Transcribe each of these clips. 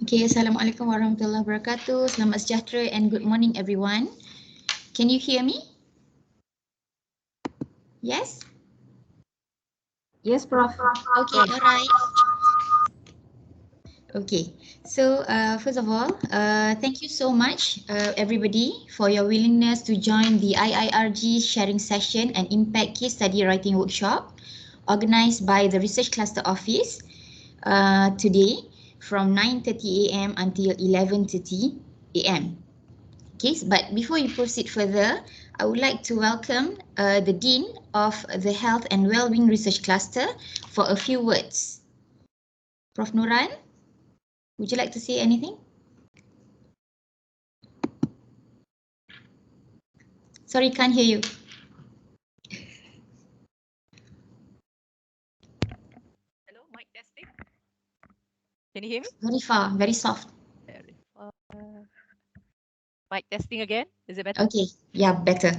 Okay, Assalamualaikum warahmatullahi wabarakatuh. Selamat sejahtera and good morning everyone. Can you hear me? Yes? Yes, Prof. Okay, alright. Okay, so first of all, thank you so much everybody for your willingness to join the IIRG sharing session and impact case study writing workshop organized by the Research Cluster Office today from 9:30 a.m. until 11:30 a.m. Okay, but before you proceed further, I would like to welcome the Dean of the Health and Wellbeing Research Cluster for a few words. Prof. Nuran, would you like to say anything? Sorry, can't hear you. Hello, mic testing. Can you hear me? Very far, very soft. Very far. Mic testing again. Is it better? Okay, yeah, better.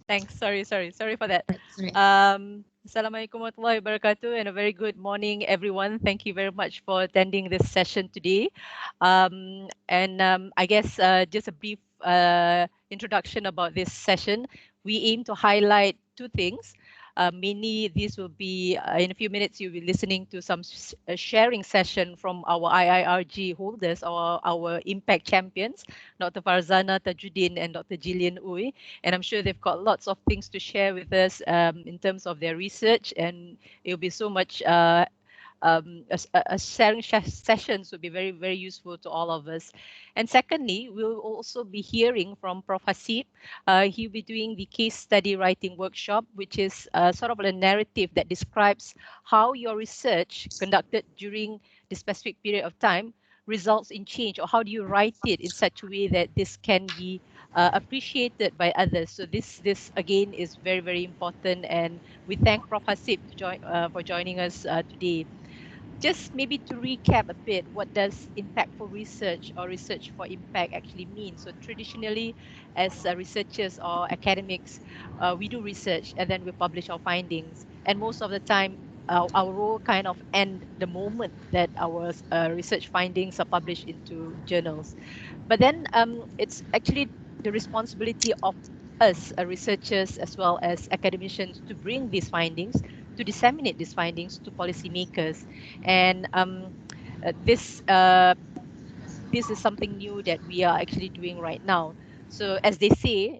Thanks. Sorry for that. Sorry. Assalamualaikum warahmatullahi wabarakatuh and a very good morning, everyone. Thank you very much for attending this session today. I guess just a brief introduction about this session. We aim to highlight two things. Mainly, this will be in a few minutes. You'll be listening to some sharing session from our IIRG holders or our impact champions, Dr. Farzana, Tajudeen, and Dr. Jillian Uy. And I'm sure they've got lots of things to share with us in terms of their research, and it'll be so much a sharing sessions would be very, very useful to all of us. And secondly, we'll also be hearing from Prof. Haseeb. He'll be doing the case study writing workshop, which is sort of a narrative that describes how your research conducted during the specific period of time results in change, or how do you write it in such a way that this can be appreciated by others. So this again is very, very important, and we thank Prof. Haseeb for joining us today. Just maybe to recap a bit, what does impactful research or research for impact actually mean? So traditionally, as researchers or academics, we do research and then we publish our findings. And most of the time, our role kind of end the moment that our research findings are published into journals. But then it's actually the responsibility of us, researchers as well as academicians, to bring these findings, to disseminate these findings to policymakers. And this this is something new that we are actually doing right now. So as they say,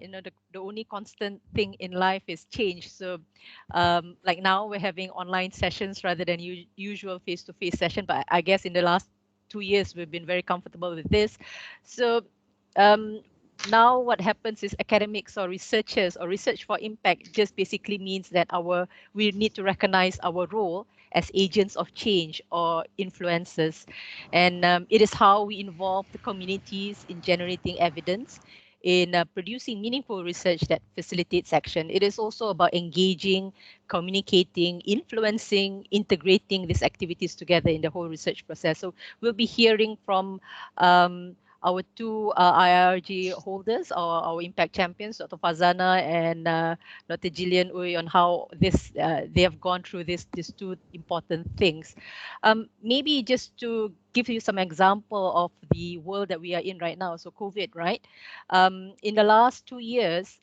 the only constant thing in life is change. So like now we're having online sessions rather than usual face-to-face session. But I guess in the last 2 years, we've been very comfortable with this. So um, now what happens is academics or researchers or research for impact just basically means that we need to recognize our role as agents of change or influencers. And it is how we involve the communities in generating evidence, in producing meaningful research that facilitates action. It is also about engaging, communicating, influencing, integrating these activities together in the whole research process. So we'll be hearing from our two IIRG holders, our impact champions, Dr. Farzana and Dr. Jillian Uy, on how they have gone through these two important things. Maybe just to give you some example of the world that we are in right now. So COVID, right? In the last 2 years,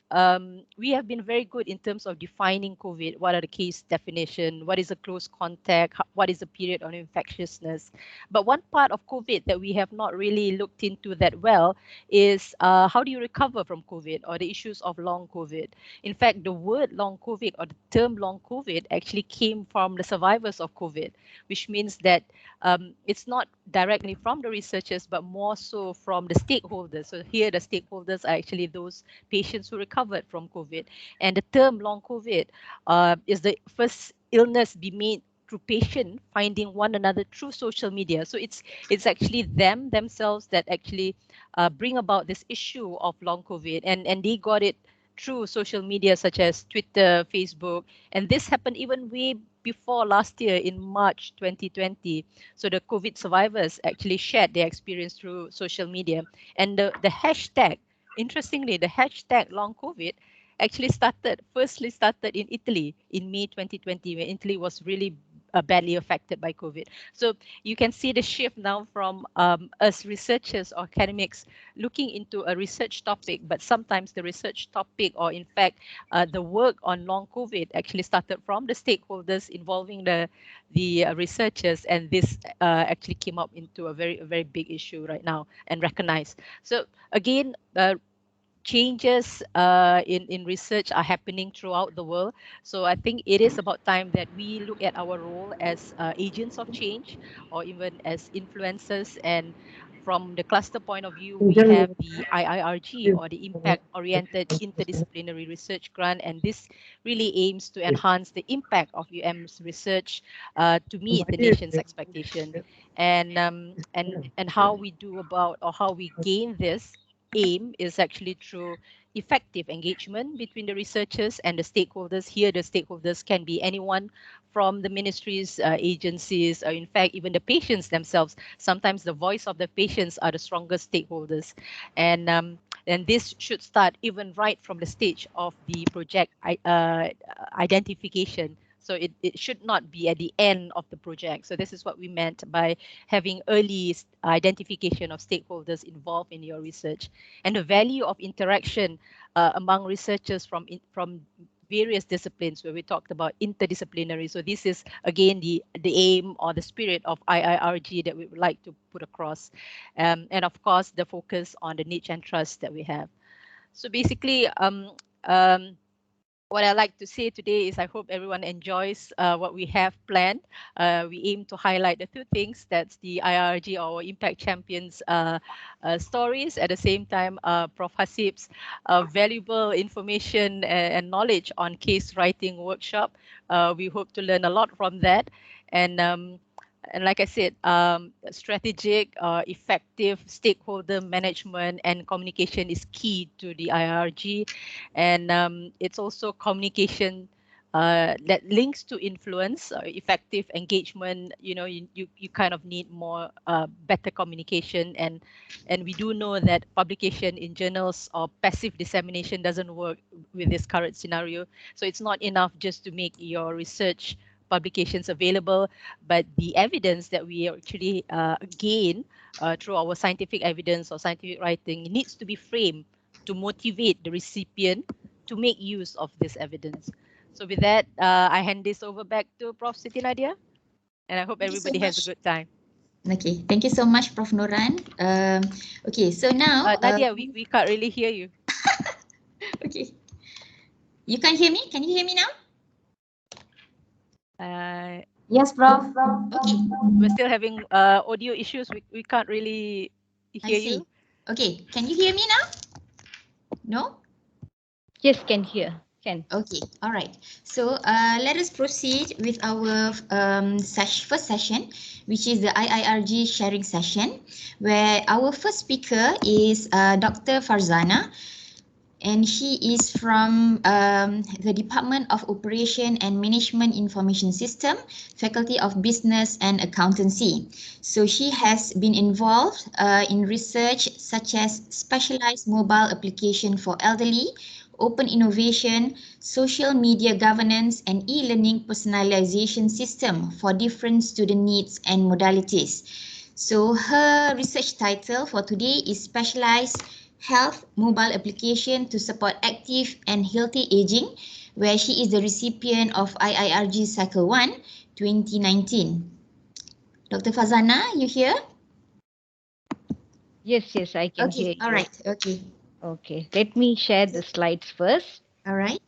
we have been very good in terms of defining COVID. What are the case definition? What is a close contact? What is the period of infectiousness? But one part of COVID that we have not really looked into that well is how do you recover from COVID, or the issues of long COVID. In fact, the word long COVID or the term long COVID actually came from the survivors of COVID, which means that it's not directly from the researchers, but more so from the stakeholders. So here the stakeholders are actually those patients who recovered from COVID. And the term long COVID is the first illness be made through patient finding one another through social media. So it's actually themselves that actually bring about this issue of long COVID, and they got it through social media such as Twitter, Facebook, and this happened even way before last year in March 2020. So the COVID survivors actually shared their experience through social media, and the hashtag, interestingly, the hashtag long COVID actually firstly started in Italy in May 2020, when Italy was really badly affected by COVID. So you can see the shift now from us researchers or academics looking into a research topic, but sometimes the research topic, or in fact, the work on long COVID actually started from the stakeholders involving the researchers, and this actually came up into a very big issue right now and recognized. So again, changes in research are happening throughout the world. So I think it is about time that we look at our role as agents of change, or even as influencers. And from the cluster point of view, we have the IIRG, or the Impact Oriented Interdisciplinary Research Grant, and this really aims to enhance the impact of UM's research to meet the nation's expectation. And how we do about, or how we gain this aim, is actually through effective engagement between the researchers and the stakeholders. Here, the stakeholders can be anyone from the ministries, agencies, or in fact, even the patients themselves. Sometimes the voice of the patients are the strongest stakeholders. And this should start even right from the stage of the project identification. So it should not be at the end of the project. So this is what we meant by having early identification of stakeholders involved in your research. And the value of interaction among researchers from various disciplines where we talked about interdisciplinary. So this is again the aim or the spirit of IIRG that we would like to put across, and of course the focus on the niche and trust that we have. So basically, what I like to say today is I hope everyone enjoys what we have planned. We aim to highlight the two things, that's the IIRG, our Impact Champions stories. At the same time, Prof. Haseeb's valuable information and knowledge on case writing workshop. We hope to learn a lot from that. And like I said, strategic, effective stakeholder management and communication is key to the IIRG. And it's also communication that links to influence, effective engagement. You know, you kind of need more better communication, and we do know that publication in journals or passive dissemination doesn't work with this current scenario. So it's not enough just to make your research publications available, but the evidence that we actually gain through our scientific evidence or scientific writing needs to be framed to motivate the recipient to make use of this evidence. So with that, I hand this over back to Prof. Siti Nadia, and I hope Thank you so everybody has a much. good time. Okay, thank you so much, Prof. Nuran. Okay, so now... Nadia, we can't really hear you. Okay. You can hear me? Can you hear me now? Yes, Prof. Okay. We're still having audio issues. We can't really hear you. Okay, can you hear me now? No? Yes, can hear. Can. Okay, all right. So let us proceed with our first session, which is the IIRG sharing session, where our first speaker is Dr. Farzana, and she is from the Department of Operation and Management Information System, Faculty of Business and Accountancy. So she has been involved in research such as specialized mobile application for elderly, open innovation, social media governance, and e-learning personalization system for different student needs and modalities. So her research title for today is Specialized Health Mobile Application to Support Active and Healthy Aging, where she is the recipient of IIRG Cycle 1 2019. Dr. Farzana, you here? Yes, I can hear you. All right. Okay. Okay, let me share the slides first. All right.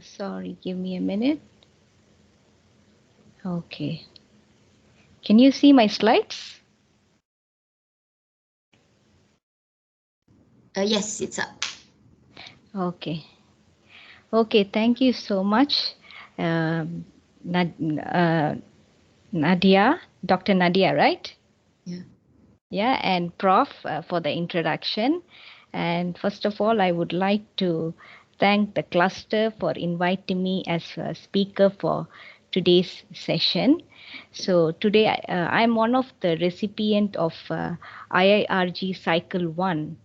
Sorry, give me a minute. Okay. Can you see my slides? Yes, it's up. Okay. Okay, thank you so much, Nadia, Dr. Nadia, right? Yeah. Yeah, and Prof for the introduction. And first of all, I would like to thank the cluster for inviting me as a speaker for today's session. So today I'm one of the recipient of IIRG Cycle 1.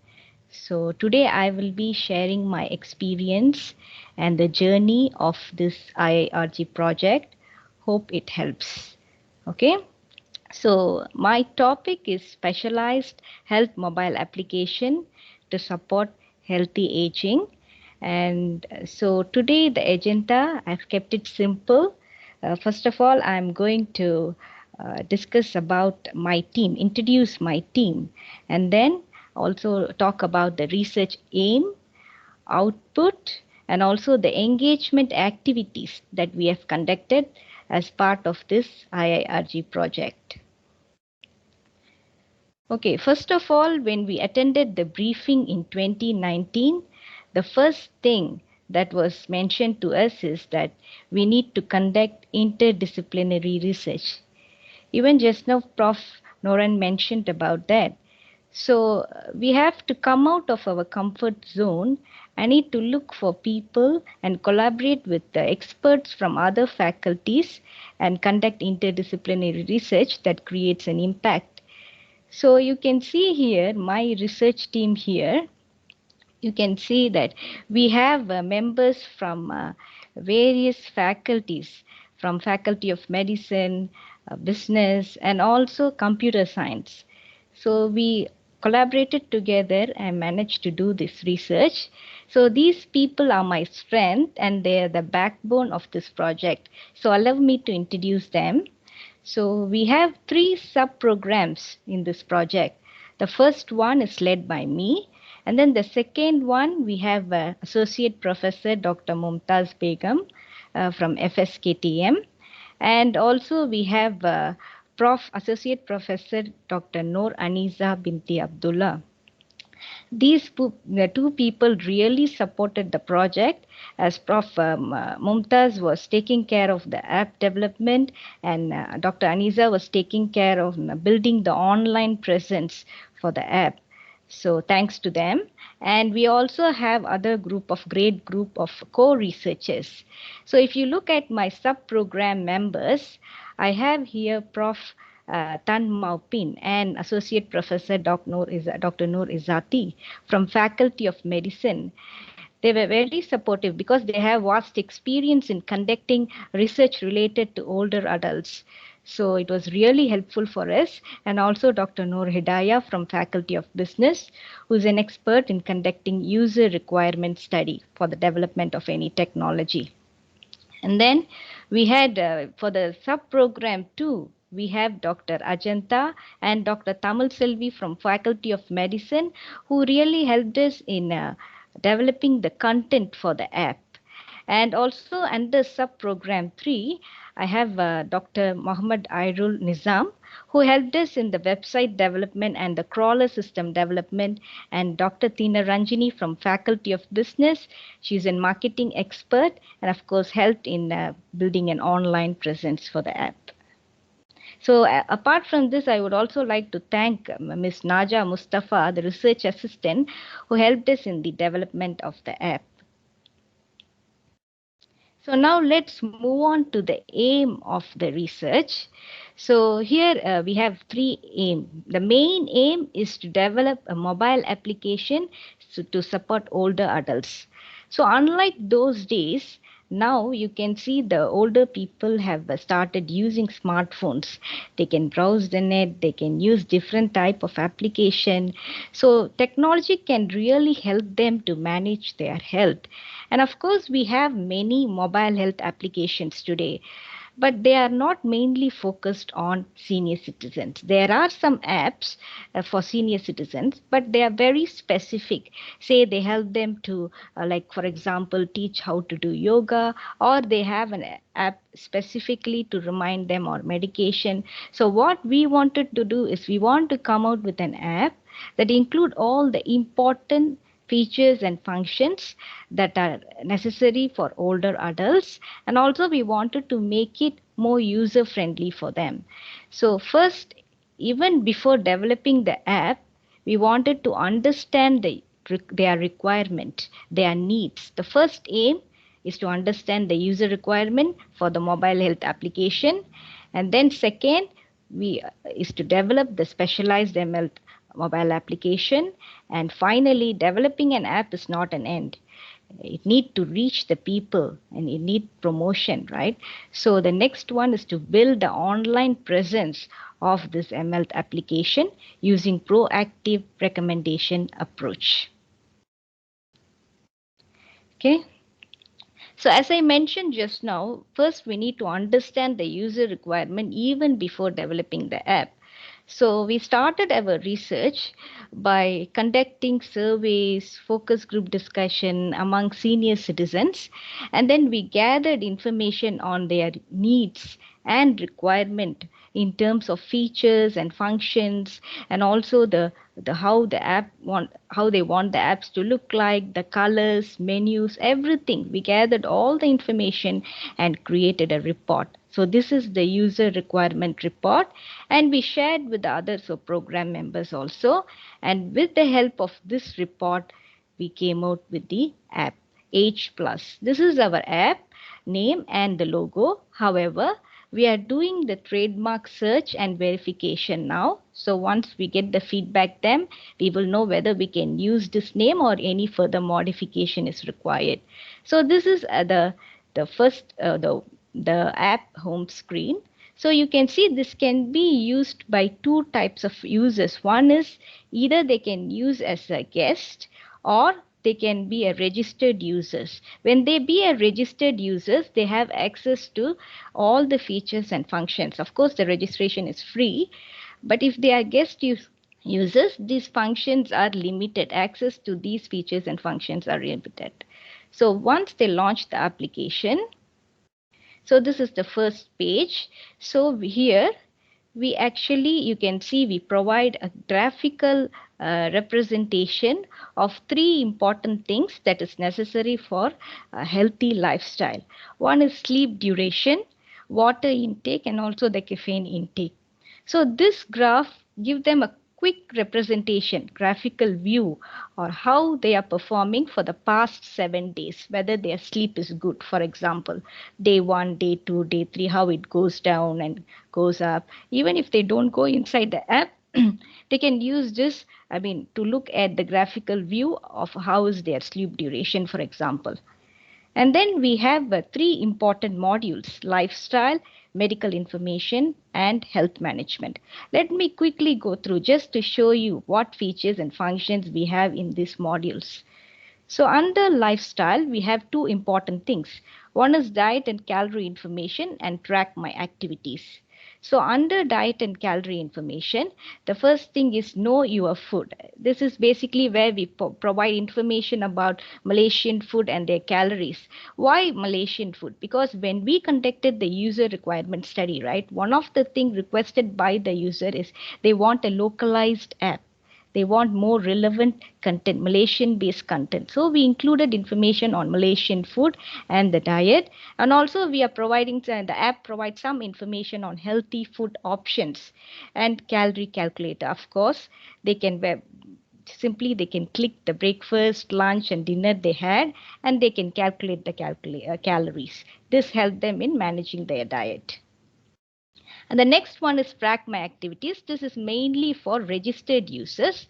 So today I will be sharing my experience and the journey of this IIRG project. Hope it helps. Okay. So my topic is specialized health mobile application to support healthy aging. And so today the agenda, I've kept it simple. First of all, I'm going to discuss about my team, introduce my team, and then also talk about the research aim, output, and also the engagement activities that we have conducted as part of this IIRG project. Okay, first of all, when we attended the briefing in 2019, the first thing that was mentioned to us is that we need to conduct interdisciplinary research. Even just now, Prof. Noran mentioned about that. So we have to come out of our comfort zone. I need to look for people and collaborate with the experts from other faculties and conduct interdisciplinary research that creates an impact. So you can see here my research team here. You can see that we have members from various faculties, from faculty of medicine, business, and also computer science. So we collaborated together and managed to do this research. So these people are my strength and they are the backbone of this project. So allow me to introduce them. So we have three sub-programs in this project. The first one is led by me, and then the second one we have Associate Professor Dr. Mumtaz Begum from FSKTM, and also we have Prof. Associate Professor Dr. Noor Aniza Binti Abdullah. These two people really supported the project as Prof. Mumtaz was taking care of the app development and Dr. Aniza was taking care of building the online presence for the app. So thanks to them. And we also have other great group of co-researchers. So if you look at my sub-program members, I have here Prof. Tan Maupin and Associate Professor Dr. Noor Izati from Faculty of Medicine. They were very supportive because they have vast experience in conducting research related to older adults. So it was really helpful for us. And also Dr. Noor Hidayah from Faculty of Business, who is an expert in conducting user requirement study for the development of any technology. And then we had for the sub-program 2, we have Dr. Ajanta and Dr. Tamal Selvi from Faculty of Medicine, who really helped us in developing the content for the app. And also under sub-program 3, I have Dr. Mohammed Airul Nizam, who helped us in the website development and the crawler system development, and Dr. Tina Ranjini from Faculty of Business. She's a marketing expert and of course helped in building an online presence for the app. So apart from this, I would also like to thank Ms. Naja Mustafa, the research assistant, who helped us in the development of the app. So now let's move on to the aim of the research. So here we have three aims. The main aim is to develop a mobile application to support older adults. So unlike those days, now you can see the older people have started using smartphones. They can browse the net, they can use different type of application. So technology can really help them to manage their health. And of course, we have many mobile health applications today, but they are not mainly focused on senior citizens. There are some apps for senior citizens, but they are very specific. Say they help them to, like for example, teach how to do yoga, or they have an app specifically to remind them or medication. So what we wanted to do is we want to come out with an app that include all the important features and functions that are necessary for older adults, and also we wanted to make it more user friendly for them. So first, even before developing the app, we wanted to understand their requirement, their needs. The first aim is to understand the user requirement for the mobile health application, and then second is to develop the specialized ML mobile application, and finally developing an app is not an end. It need to reach the people and it need promotion, right? So the next one is to build the online presence of this ML application using proactive recommendation approach. Okay. So as I mentioned just now, first we need to understand the user requirement even before developing the app. So we started our research by conducting surveys, focus group discussion among senior citizens, and then we gathered information on their needs and requirement in terms of features and functions, and also how they want the apps to look like, the colors, menus, everything. We gathered all the information and created a report. So this is the user requirement report, and we shared with the other program members also. And with the help of this report, we came out with the app H Plus. This is our app name and the logo. However, we are doing the trademark search and verification now. So once we get the feedback, then we will know whether we can use this name or any further modification is required. So this is the first the app home screen. So you can see this can be used by two types of users. One is either they can use as a guest or they can be a registered users. When they be a registered users, they have access to all the features and functions. Of course, the registration is free, but if they are users, these functions are limited. Access to these features and functions are limited. So once they launch the application, so this is the first page. So here we actually, you can see we provide a graphical representation of three important things that is necessary for a healthy lifestyle. One is sleep duration, water intake, and also the caffeine intake. So this graph give them a quick representation, graphical view, or how they are performing for the past 7 days, whether their sleep is good. For example, day 1, day 2, day 3, how it goes down and goes up. Even if they don't go inside the app, they can use this, to look at the graphical view of how is their sleep duration, for example. And then we have three important modules: lifestyle, medical information, and health management. Let me quickly go through just to show you what features and functions we have in these modules. So under lifestyle, we have two important things. One is diet and calorie information and track my activities. So under diet and calorie information, the first thing is know your food. This is basically where we provide information about Malaysian food and their calories. Why Malaysian food? Because when we conducted the user requirement study, right, one of the things requested by the user is they want a localized app. They want more relevant content, Malaysian based content. So we included information on Malaysian food and the diet. And also we are providing, the app provides some information on healthy food options and calorie calculator. Of course, they can simply they can click the breakfast, lunch and dinner they had, and they can calculate the calories. This helps them in managing their diet. And the next one is track my activities. This is mainly for registered users.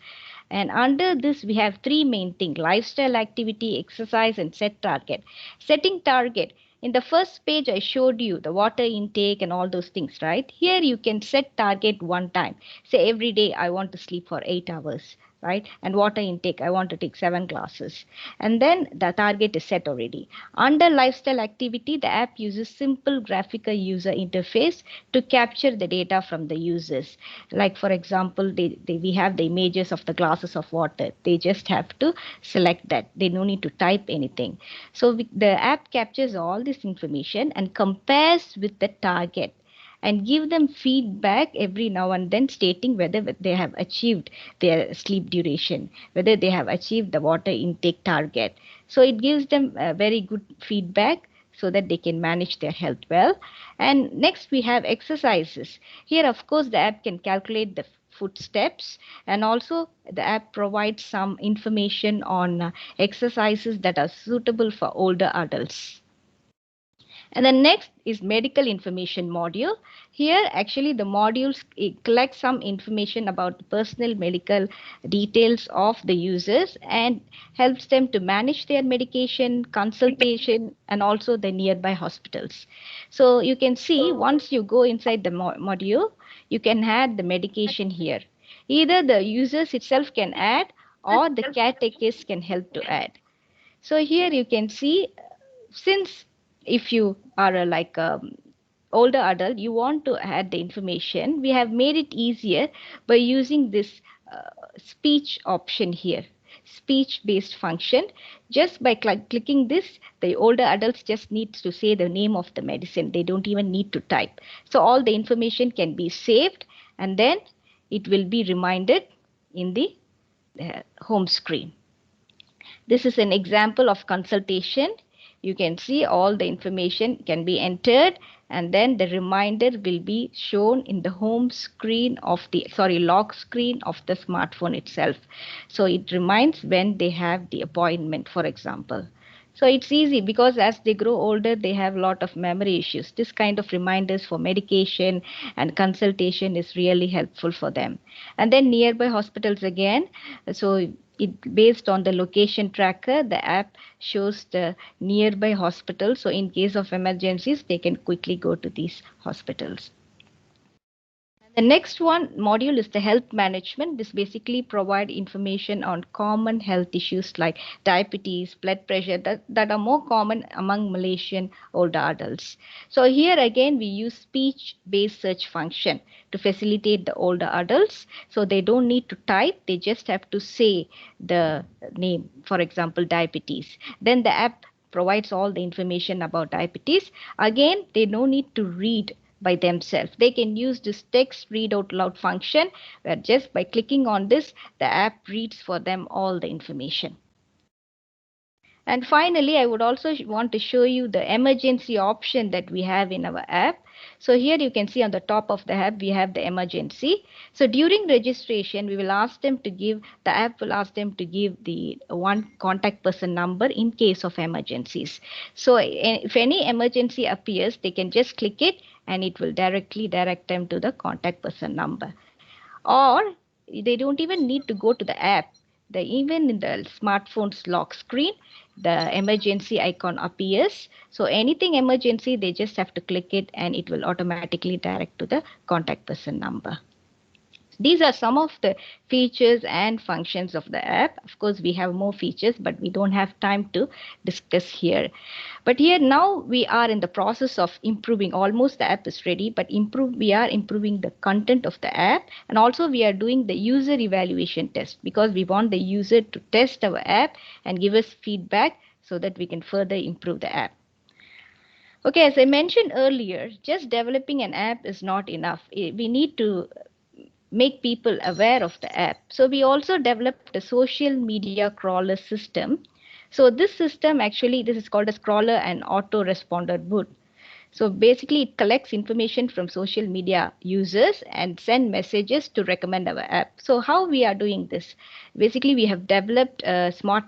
And under this, we have three main things: lifestyle, activity, exercise, and set target. Setting target. In the first page, I showed you the water intake and all those things, right? Here you can set target one time. Say every day I want to sleep for 8 hours, right? And water intake, I want to take 7 glasses. And then the target is set already. Under lifestyle activity, the app uses simple graphical user interface to capture the data from the users. Like for example, we have the images of the glasses of water. They just have to select that. They don't need to type anything. So the app captures all this information and compares with the target and give them feedback every now and then stating whether they have achieved their sleep duration, whether they have achieved the water intake target. So it gives them very good feedback so that they can manage their health well. And next we have exercises. Here, of course, the app can calculate the footsteps, and also the app provides some information on exercises that are suitable for older adults. And the next is medical information module. Here actually the modules collect some information about the personal medical details of the users and helps them to manage their medication, consultation, and also the nearby hospitals. So you can see once you go inside the module, you can add the medication here. Either the users itself can add or the caretakers can help to add. So here you can see, since if you are a older adult, you want to add the information, we have made it easier by using this speech option here, speech based function. Just by clicking this, the older adults just need to say the name of the medicine. They don't even need to type. So all the information can be saved and then it will be reminded in the home screen. This is an example of consultation. You can see all the information can be entered and then the reminder will be shown in the home screen of the lock screen of the smartphone itself. So it reminds when they have the appointment, for example. So it's easy because as they grow older, they have a lot of memory issues. This kind of reminders for medication and consultation is really helpful for them. And then nearby hospitals again. So it based on the location tracker, the app shows the nearby hospital. So in case of emergencies, they can quickly go to these hospitals. The next one module is the health management. This basically provide information on common health issues like diabetes, blood pressure that are more common among Malaysian older adults. So here again we use speech-based search function to facilitate the older adults. So they don't need to type, they just have to say the name, for example, diabetes. Then the app provides all the information about diabetes. Again, they don't need to read by themselves. They can use this text read out loud function where just by clicking on this, the app reads for them all the information. And finally, I would also want to show you the emergency option that we have in our app. So here you can see on the top of the app, we have the emergency. So during registration, we will ask them to give, the app will ask them to give the one contact person number in case of emergencies. So if any emergency appears, they can just click it and it will directly direct them to the contact person number. Or they don't even need to go to the app. Even in the smartphone's lock screen, the emergency icon appears. So anything emergency, they just have to click it and it will automatically direct to the contact person number. These are some of the features and functions of the app. Of course, we have more features, but we don't have time to discuss here. But here now we are in the process of improving. Almost the app is ready, but we are improving the content of the app. And also we are doing the user evaluation test because we want the user to test our app and give us feedback so that we can further improve the app. Okay, as I mentioned earlier, just developing an app is not enough. We need to make people aware of the app. So we also developed a social media crawler system. So this system actually, this is called a crawler and autoresponder bot. So basically it collects information from social media users and send messages to recommend our app. So how we are doing this? Basically we have developed smart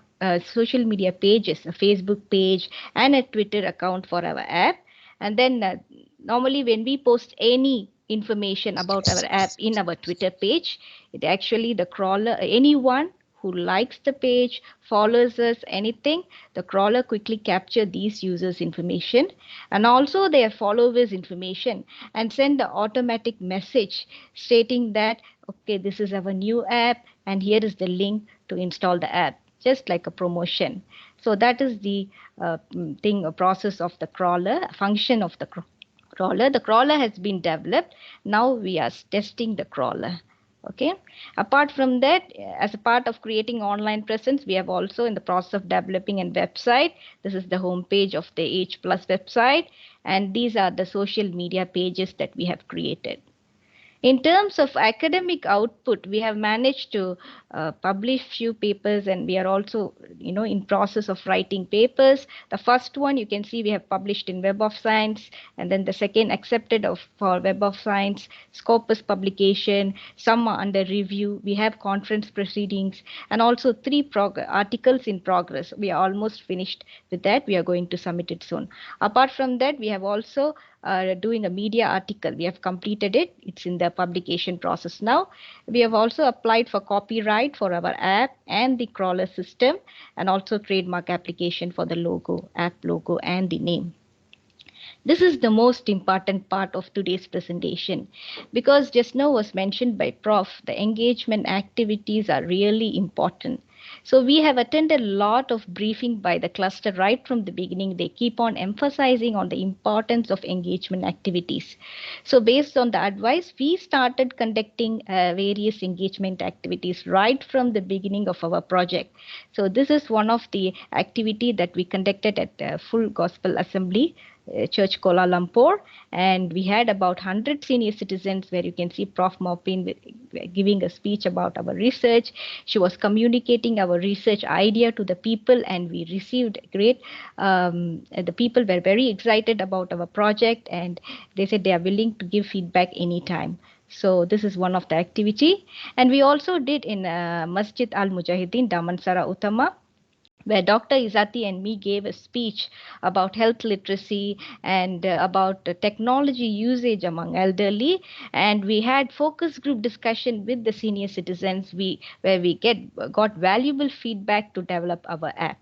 social media pages, a Facebook page and a Twitter account for our app. And then normally when we post any information about our app in our Twitter page, it actually the crawler, anyone who likes the page, follows us, anything, the crawler quickly capture these users' information and also their followers' information and send the automatic message stating that, okay, this is our new app and here is the link to install the app, just like a promotion. So that is the process of the crawler, function of the crawler. The crawler has been developed. Now we are testing the crawler. Okay. Apart from that, as a part of creating online presence, we have also in the process of developing a website. This is the home page of the H Plus website. And these are the social media pages that we have created. In terms of academic output, we have managed to publish few papers and we are also, in process of writing papers. The first one you can see we have published in Web of Science and then the second accepted for Web of Science, Scopus publication, some are under review. We have conference proceedings and also 3 articles in progress. We are almost finished with that. We are going to submit it soon. Apart from that, we have also doing a media article. We have completed it. It's in the publication process now. We have also applied for copyright for our app and the crawler system and also trademark application for the logo, app logo and the name. This is the most important part of today's presentation because just now was mentioned by Prof, the engagement activities are really important. So we have attended a lot of briefing by the cluster right from the beginning. They keep on emphasizing on the importance of engagement activities. So based on the advice, we started conducting various engagement activities right from the beginning of our project. So this is one of the activity that we conducted at Full Gospel Assembly Church Kuala Lumpur, and we had about 100 senior citizens where you can see Prof. Maupin giving a speech about our research. She was communicating our research idea to the people, and we received great. The people were very excited about our project, and they said they are willing to give feedback anytime. So this is one of the activity, and we also did in Masjid Al Mujahideen, Damansara Utama, where Dr. Izati and me gave a speech about health literacy and about technology usage among elderly, and we had focus group discussion with the senior citizens where we got valuable feedback to develop our app.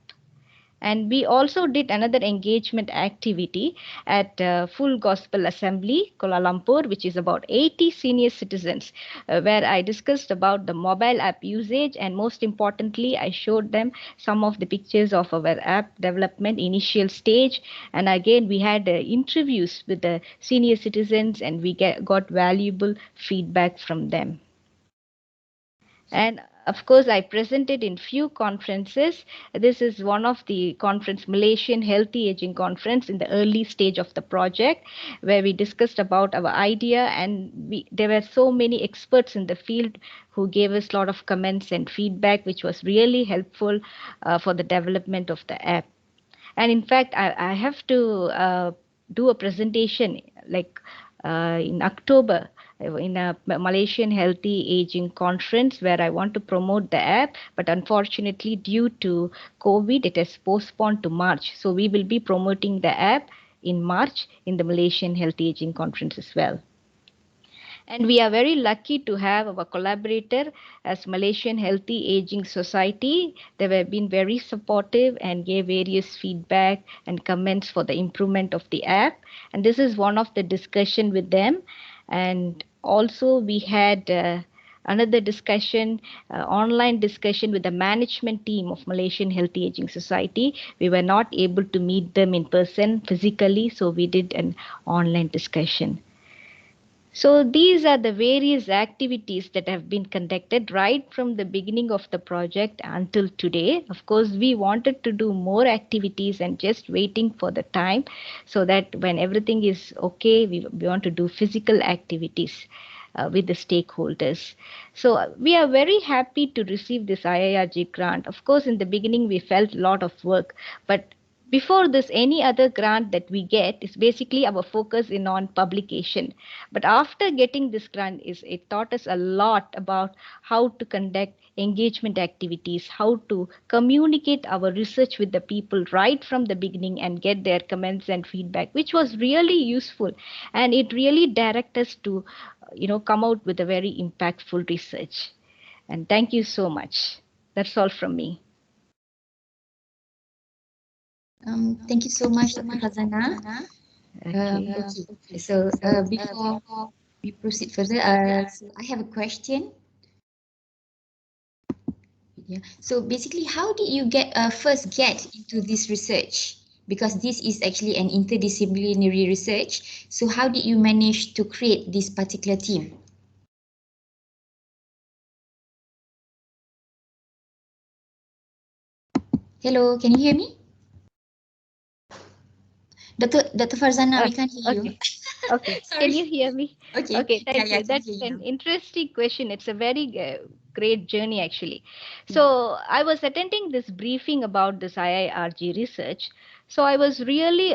And we also did another engagement activity at Full Gospel Assembly, Kuala Lumpur, which is about 80 senior citizens, where I discussed about the mobile app usage. And most importantly, I showed them some of the pictures of our app development initial stage. And again, we had interviews with the senior citizens, and we got valuable feedback from them. And of course, I presented in few conferences. This is one of the conference, Malaysian Healthy Aging Conference, in the early stage of the project, where we discussed about our idea, and there were so many experts in the field who gave us a lot of comments and feedback, which was really helpful for the development of the app. And in fact, I have to do a presentation like in October in a Malaysian Healthy Aging Conference where I want to promote the app, but unfortunately due to COVID, it is postponed to March. So we will be promoting the app in March in the Malaysian Healthy Aging Conference as well. And we are very lucky to have our collaborator as Malaysian Healthy Aging Society. They have been very supportive and gave various feedback and comments for the improvement of the app. And this is one of the discussion with them. And also we had another discussion, online discussion with the management team of Malaysian Healthy Aging Society. We were not able to meet them in person physically, so we did an online discussion. So these are the various activities that have been conducted right from the beginning of the project until today. Of course, we wanted to do more activities and just waiting for the time so that when everything is okay, we want to do physical activities with the stakeholders. So we are very happy to receive this IIRG grant. Of course, in the beginning, we felt a lot of work, but before this, any other grant that we get is basically our focus in on publication. But after getting this grant, it taught us a lot about how to conduct engagement activities, how to communicate our research with the people right from the beginning and get their comments and feedback, which was really useful. And it really directed us to, come out with a very impactful research. And thank you so much. That's all from me. Thank you so much, Dr. Farzana. Okay. So before we proceed further, so I have a question. Yeah. So basically, how did you first get into this research? Because this is actually an interdisciplinary research. So how did you manage to create this particular team? Hello, can you hear me? Dr. Farzana, we can't hear you. Okay. Can you hear me? Okay. Okay, thank you. That's an interesting question. It's a very great journey, actually. So I was attending this briefing about this IIRG research. So I was really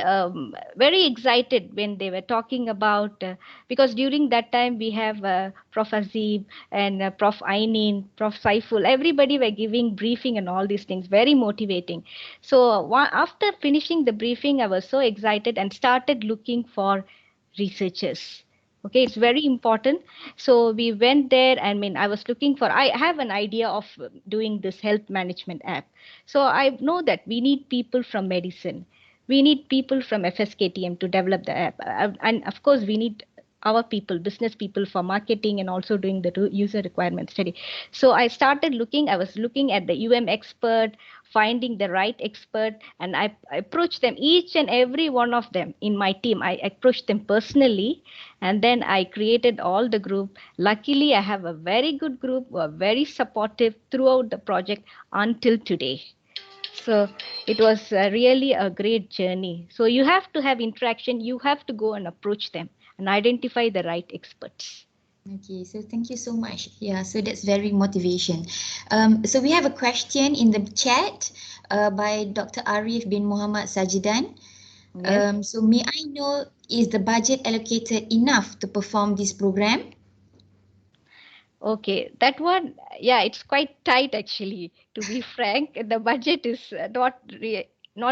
very excited when they were talking about, because during that time we have Prof. Haseeb and Prof. Ainin, Prof. Saiful, everybody were giving briefing and all these things, very motivating. So after finishing the briefing, I was so excited and started looking for researchers. Okay, it's very important. So we went there. I mean, I have an idea of doing this health management app. So I know that we need people from medicine, we need people from FSKTM to develop the app, and of course we need our people, business people, for marketing and also doing the user requirement study. So I was looking at the expert, finding the right expert, and I approached them, each and every one of them in my team. I approached them personally, and then I created all the group. Luckily, I have a very good group who are very supportive throughout the project until today. So it was really a great journey. So you have to have interaction, you have to go and approach them and identify the right experts. Okay, so thank you so much. Yeah, so that's very motivation. So we have a question in the chat by Dr. Arif bin Muhammad Sajidan. Yes. So may I know, is the budget allocated enough to perform this program? Okay, that one, yeah, it's quite tight actually. To be frank, the budget is not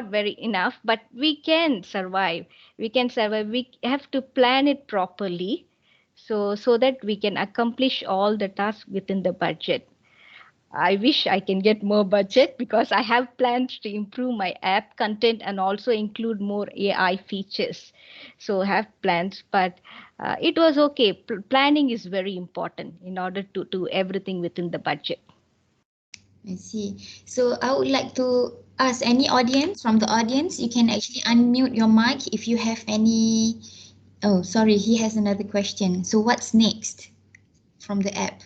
very enough, but we can survive. We can survive. We have to plan it properly, so that we can accomplish all the tasks within the budget. I wish I can get more budget because I have plans to improve my app content and also include more AI features. So I have plans, but it was okay. Planning is very important in order to do everything within the budget. I see. So I would like to ask any audience, from the audience, you can actually unmute your mic if you have any. Oh, sorry, he has another question. So what's next from the app?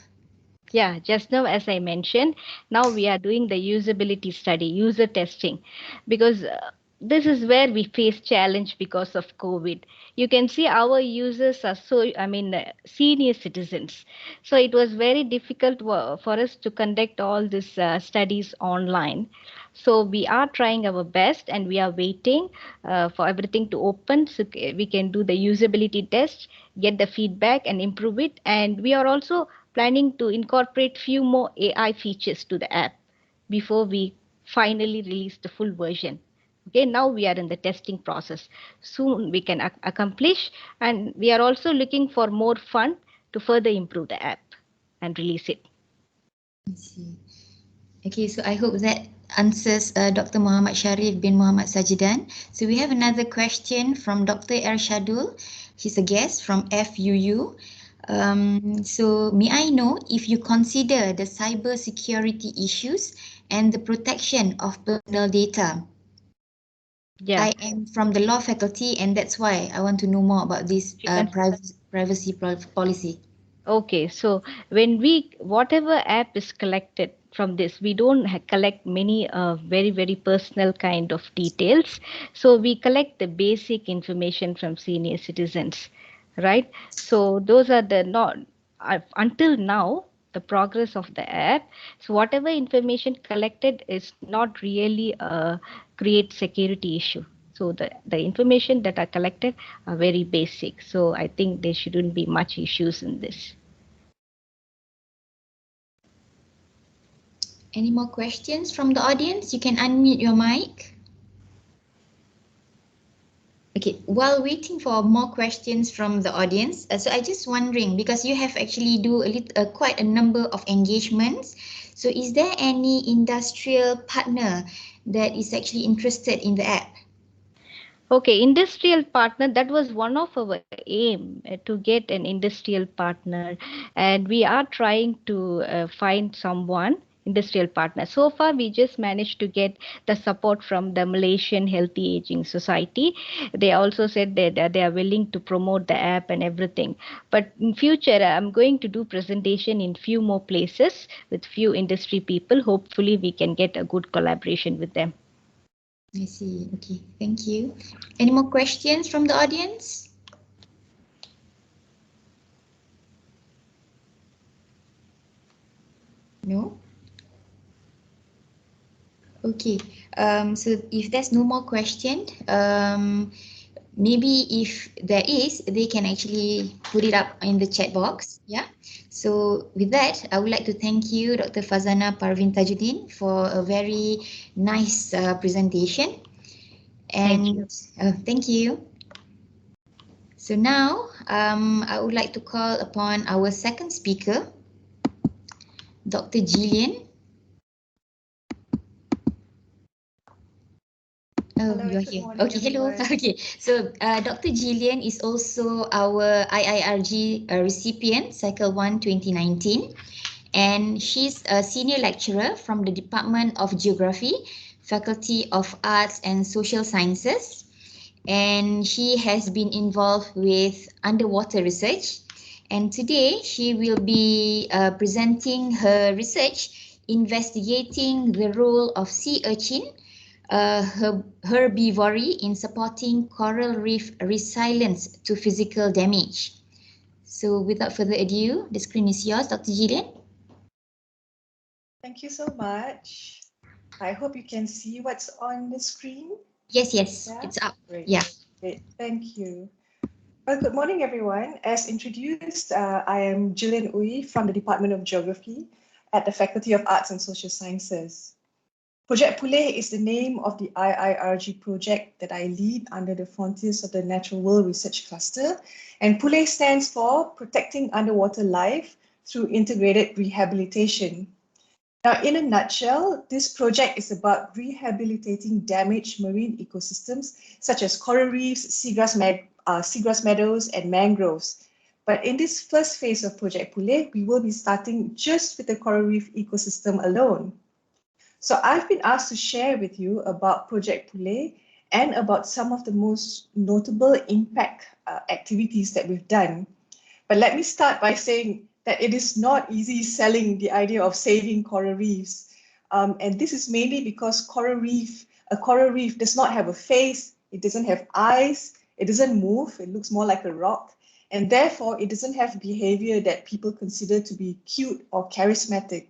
Yeah, just now, as I mentioned, now we are doing the usability study, user testing, because this is where we face challenge because of COVID. You can see our users are senior citizens. So it was very difficult for us to conduct all these studies online. So we are trying our best and we are waiting for everything to open so we can do the usability test, get the feedback and improve it. And we are also planning to incorporate few more AI features to the app before we finally release the full version. Okay, now we are in the testing process. Soon we can accomplish, and we are also looking for more fund to further improve the app and release it. I see. Okay, so I hope that answers Dr. Muhammad Sharif bin Muhammad Sajidan. So we have another question from Dr. Ershadul. He's a guest from FUU. So may I know if you consider the cyber security issues and the protection of personal data? Yeah. I am from the law faculty, and that's why I want to know more about this You can privacy policy. Okay, so when whatever app is collected from this, we don't collect many very personal kind of details. So we collect the basic information from senior citizens, right? So those are the not until now the progress of the app. So whatever information collected is not really create security issue. So the information that are collected are very basic. So I think there shouldn't be much issues in this. Any more questions from the audience? You can unmute your mic. Okay, while waiting for more questions from the audience, so I just wondering, because you have actually do quite a number of engagements, so is there any industrial partner that is actually interested in the app? Okay, industrial partner, that was one of our aim to get an industrial partner, and we are trying to find someone industrial partner. So far we just managed to get the support from the Malaysian Healthy Aging Society. They also said that they are willing to promote the app and everything, but in future I'm going to do presentation in few more places with few industry people. Hopefully we can get a good collaboration with them. I see. Okay, thank you. Any more questions from the audience? No? Okay, so if there's no more question, maybe if there is, they can actually put it up in the chat box. Yeah. So with that, I would like to thank you, Dr. Farzana Parveen Tajudeen, for a very nice presentation. And thank you. So now, I would like to call upon our second speaker, Dr. Jillian. Oh, Hello, you're good here. morning, Okay, hello. everyone. Okay, so Dr. Jillian is also our IIRG recipient, Cycle 1 2019. And she's a senior lecturer from the Department of Geography, Faculty of Arts and Social Sciences. And she has been involved with underwater research. And today she will be presenting her research investigating the role of sea urchin herbivory in supporting coral reef resilience to physical damage. So without further ado, the screen is yours, Dr. Jillian. Thank you so much. I hope you can see what's on the screen. Yes, Yeah? it's up. Great. Yeah. Great. Thank you. Well, good morning, everyone. As introduced, I am Jillian Uy from the Department of Geography at the Faculty of Arts and Social Sciences. Project Pule is the name of the IIRG project that I lead under the Frontiers of the Natural World Research Cluster. And Pule stands for Protecting Underwater Life through Integrated Rehabilitation. Now, in a nutshell, this project is about rehabilitating damaged marine ecosystems such as coral reefs, seagrass meadows, and mangroves. But in this first phase of Project Pule, we will be starting just with the coral reef ecosystem alone. So I've been asked to share with you about Project Pule and about some of the most notable impact activities that we've done. But let me start by saying that it is not easy selling the idea of saving coral reefs. And this is mainly because a coral reef does not have a face, it doesn't have eyes, it doesn't move, it looks more like a rock, and therefore it doesn't have behavior that people consider to be cute or charismatic.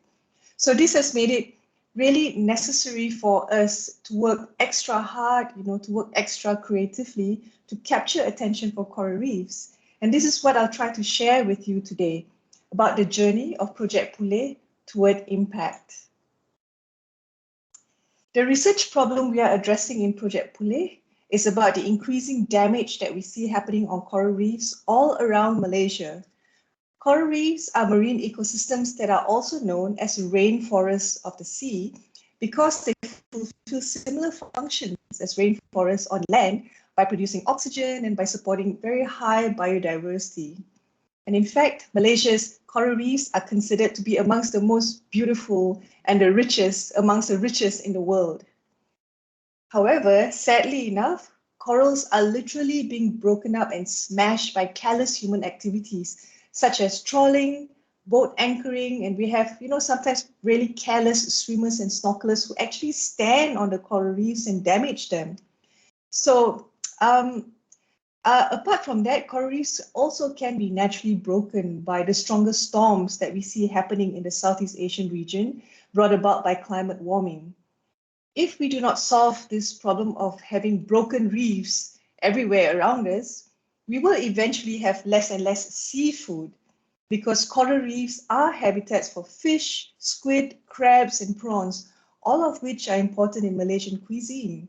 So this has made it really necessary for us to work extra hard, to work extra creatively to capture attention for coral reefs. And this is what I'll try to share with you today about the journey of Project Pule toward impact. The research problem we are addressing in Project Pule is about the increasing damage that we see happening on coral reefs all around Malaysia. Coral reefs are marine ecosystems that are also known as rainforests of the sea because they fulfill similar functions as rainforests on land by producing oxygen and by supporting very high biodiversity. And in fact, Malaysia's coral reefs are considered to be amongst the most beautiful and amongst the richest in the world. However, sadly enough, corals are literally being broken up and smashed by careless human activities such as trawling, boat anchoring, and we have, sometimes really careless swimmers and snorkelers who actually stand on the coral reefs and damage them. So apart from that, coral reefs also can be naturally broken by the stronger storms that we see happening in the Southeast Asian region, brought about by climate warming. If we do not solve this problem of having broken reefs everywhere around us, we will eventually have less and less seafood because coral reefs are habitats for fish, squid, crabs, and prawns, all of which are important in Malaysian cuisine.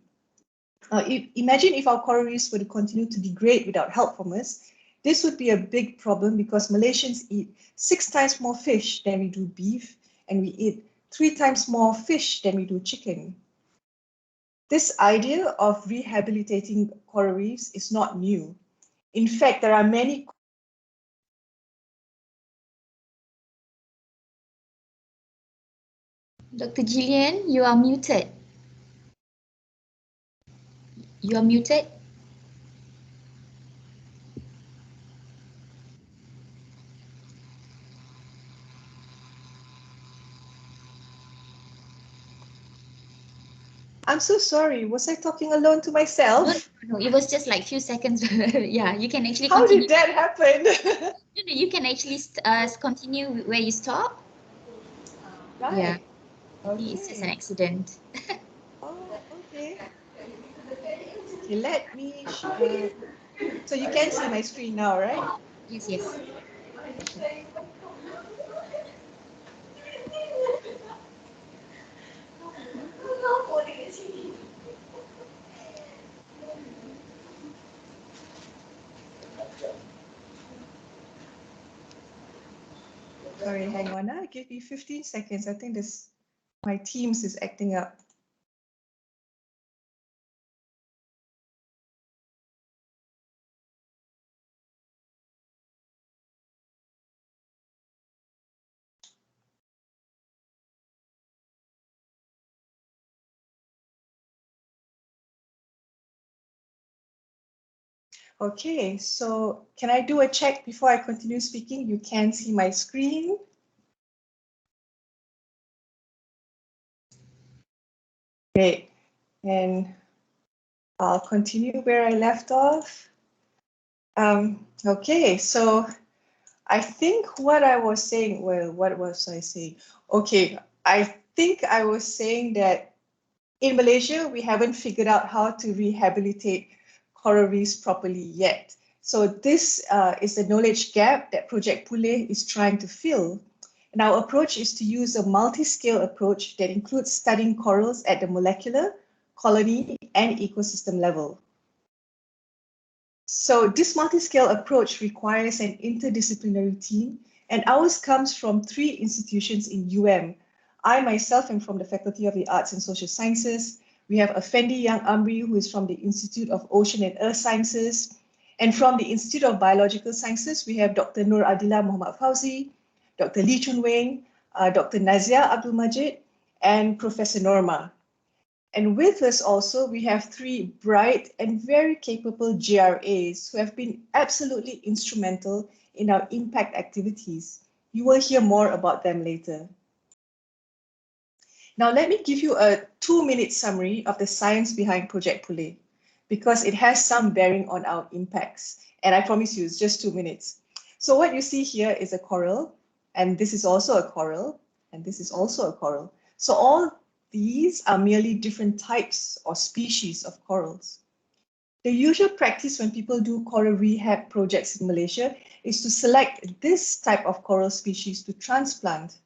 Imagine if our coral reefs were to continue to degrade without help from us. This would be a big problem because Malaysians eat 6 times more fish than we do beef, and we eat 3 times more fish than we do chicken. This idea of rehabilitating coral reefs is not new. In fact, there are many Dr. Jillian, you are muted. You are muted. I'm so sorry. Was I talking alone to myself? No, it was just like few seconds. Yeah, you can actually How continue. did that happen? No, you can actually continue where you stop. Right. Yeah, I Okay. think it's just an accident. Oh, okay. Okay, let me. So you can see my screen now, right? Yes. Sorry, hang on. Give me 15 seconds. I think my Teams is acting up. Okay, so can I do a check before I continue speaking? You can see my screen. Great. And I'll continue where I left off. Okay, so I think what I was saying, well, what was I saying? Okay, I think I was saying that in Malaysia, we haven't figured out how to rehabilitate coral reefs properly yet. So this is the knowledge gap that Project Pule is trying to fill. And our approach is to use a multi-scale approach that includes studying corals at the molecular, colony, and ecosystem level. So this multi-scale approach requires an interdisciplinary team, and ours comes from 3 institutions in UM. I myself am from the Faculty of the Arts and Social Sciences. We have Effendi Yang Amri, who is from the Institute of Ocean and Earth Sciences. And from the Institute of Biological Sciences, we have Dr. Nur Adila Muhammad Fauzi, Dr. Lee Chun Weng, Dr. Nazia Abdul Majid, and Professor Norma. And with us also, we have 3 bright and very capable GRAs who have been absolutely instrumental in our impact activities. You will hear more about them later. Now, let me give you a 2-minute summary of the science behind Project Pule, because it has some bearing on our impacts. And I promise you, it's just 2 minutes. So what you see here is a coral, and this is also a coral, and this is also a coral. So all these are merely different types or species of corals. The usual practice when people do coral rehab projects in Malaysia is to select this type of coral species to transplant.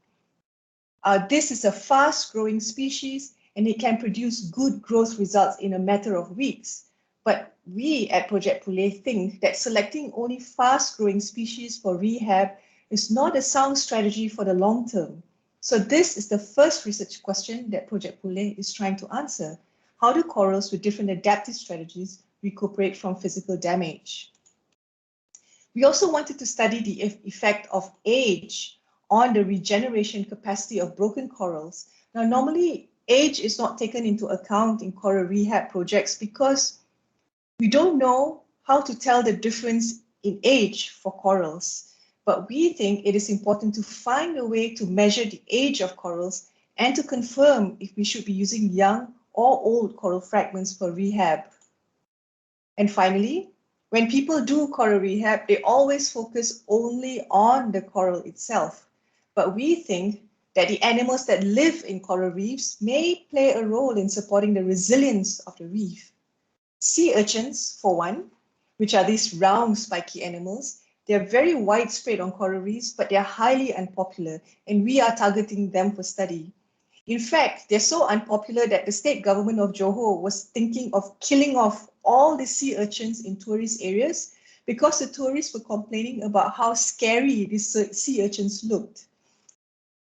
This is a fast-growing species, and it can produce good growth results in a matter of weeks. But we at Project Pule think that selecting only fast-growing species for rehab is not a sound strategy for the long term. So this is the first research question that Project Pule is trying to answer. How do corals with different adaptive strategies recuperate from physical damage? We also wanted to study the effect of age on the regeneration capacity of broken corals. Now, normally age is not taken into account in coral rehab projects because we don't know how to tell the difference in age for corals. But we think it is important to find a way to measure the age of corals and to confirm if we should be using young or old coral fragments for rehab. And finally, when people do coral rehab, they always focus only on the coral itself. But we think that the animals that live in coral reefs may play a role in supporting the resilience of the reef. Sea urchins, for one, which are these round spiky animals, they're very widespread on coral reefs, but they're highly unpopular, and we are targeting them for study. In fact, they're so unpopular that the state government of Johor was thinking of killing off all the sea urchins in tourist areas because the tourists were complaining about how scary these sea urchins looked.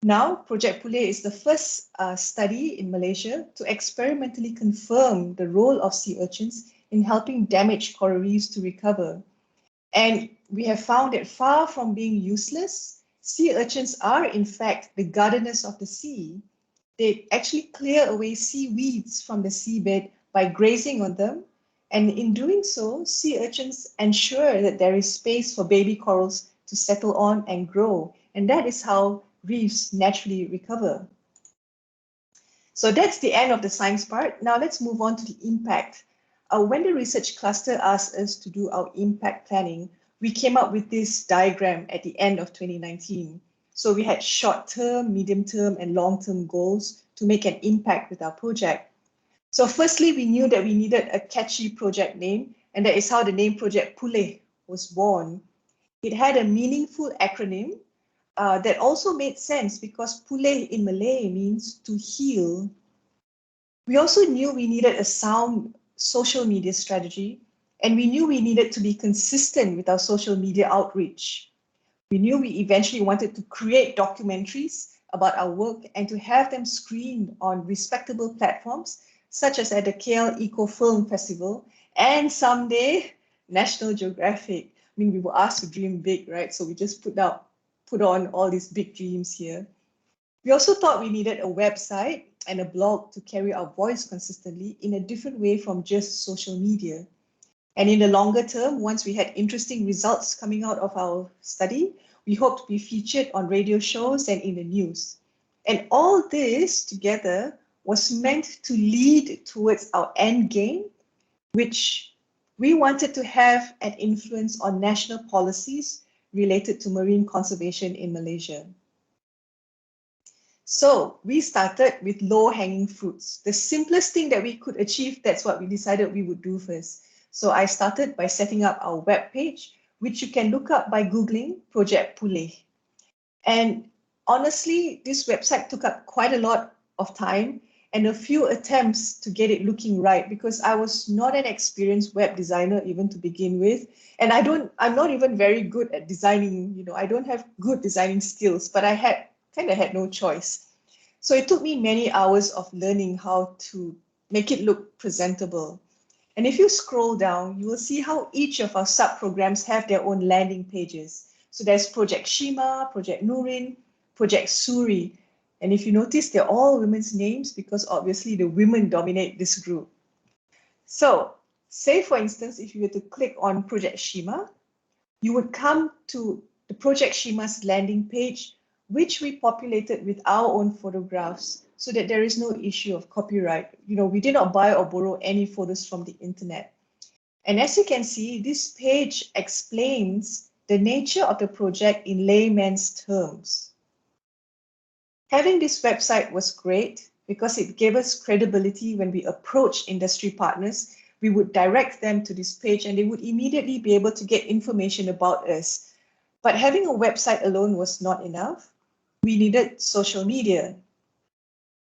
Now, Project Pule is the first study in Malaysia to experimentally confirm the role of sea urchins in helping damaged coral reefs to recover. And we have found that far from being useless, sea urchins are in fact the gardeners of the sea. They actually clear away seaweeds from the seabed by grazing on them. And in doing so, sea urchins ensure that there is space for baby corals to settle on and grow. And that is how reefs naturally recover. So that's the end of the science part. Now let's move on to the impact. When the research cluster asked us to do our impact planning, we came up with this diagram at the end of 2019. So we had short-term, medium-term, and long-term goals to make an impact with our project. So firstly, we knew that we needed a catchy project name, and that is how the name Project Pule was born. It had a meaningful acronym that also made sense because Pule in Malay means to heal. We also knew we needed a sound social media strategy, and we knew we needed to be consistent with our social media outreach. We knew we eventually wanted to create documentaries about our work and to have them screened on respectable platforms, such as at the KL Eco Film Festival, and someday National Geographic. I mean, we were asked to dream big, right? So we just put on all these big dreams here. We also thought we needed a website and a blog to carry our voice consistently in a different way from just social media. And in the longer term, once we had interesting results coming out of our study, we hope to be featured on radio shows and in the news. And all this together was meant to lead towards our end game, which we wanted to have an influence on national policies related to marine conservation in Malaysia. So we started with low-hanging fruits. The simplest thing that we could achieve, that's what we decided we would do first. So I started by setting up our webpage, which you can look up by Googling Project Puleh. And honestly, this website took up quite a lot of time and a few attempts to get it looking right, because I was not an experienced web designer even to begin with. And I'm not even very good at designing, I don't have good designing skills, but I kind of had no choice. So it took me many hours of learning how to make it look presentable. And if you scroll down, you will see how each of our sub-programs have their own landing pages. So there's Project Shima, Project Nurin, Project Suri. And if you notice, they're all women's names because obviously the women dominate this group. So say, for instance, if you were to click on Project Shima, you would come to the Project Shima's landing page, which we populated with our own photographs so that there is no issue of copyright. We did not buy or borrow any photos from the internet. And as you can see, this page explains the nature of the project in layman's terms. Having this website was great because it gave us credibility when we approached industry partners. We would direct them to this page and they would immediately be able to get information about us. But having a website alone was not enough. We needed social media.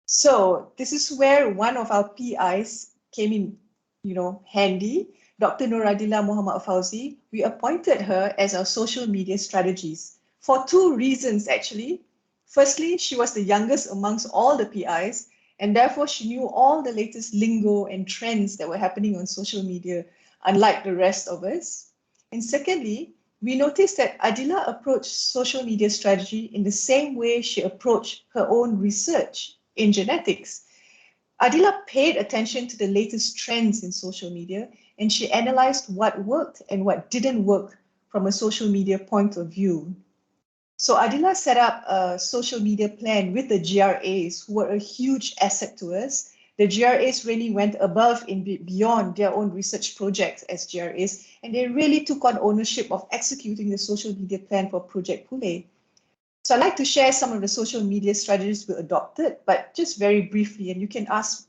So this is where one of our PIs came in, handy. Dr. Nuradila Muhammad Fauzi. We appointed her as our social media strategist for two reasons, actually. Firstly, she was the youngest amongst all the PIs, and therefore she knew all the latest lingo and trends that were happening on social media, unlike the rest of us. And secondly, we noticed that Adila approached social media strategy in the same way she approached her own research in genetics. Adila paid attention to the latest trends in social media, and she analyzed what worked and what didn't work from a social media point of view. So Adila set up a social media plan with the GRAs, who were a huge asset to us. The GRAs really went above and beyond their own research projects as GRAs, and they really took on ownership of executing the social media plan for Project Puleh. So I'd like to share some of the social media strategies we adopted, but just very briefly, and you can ask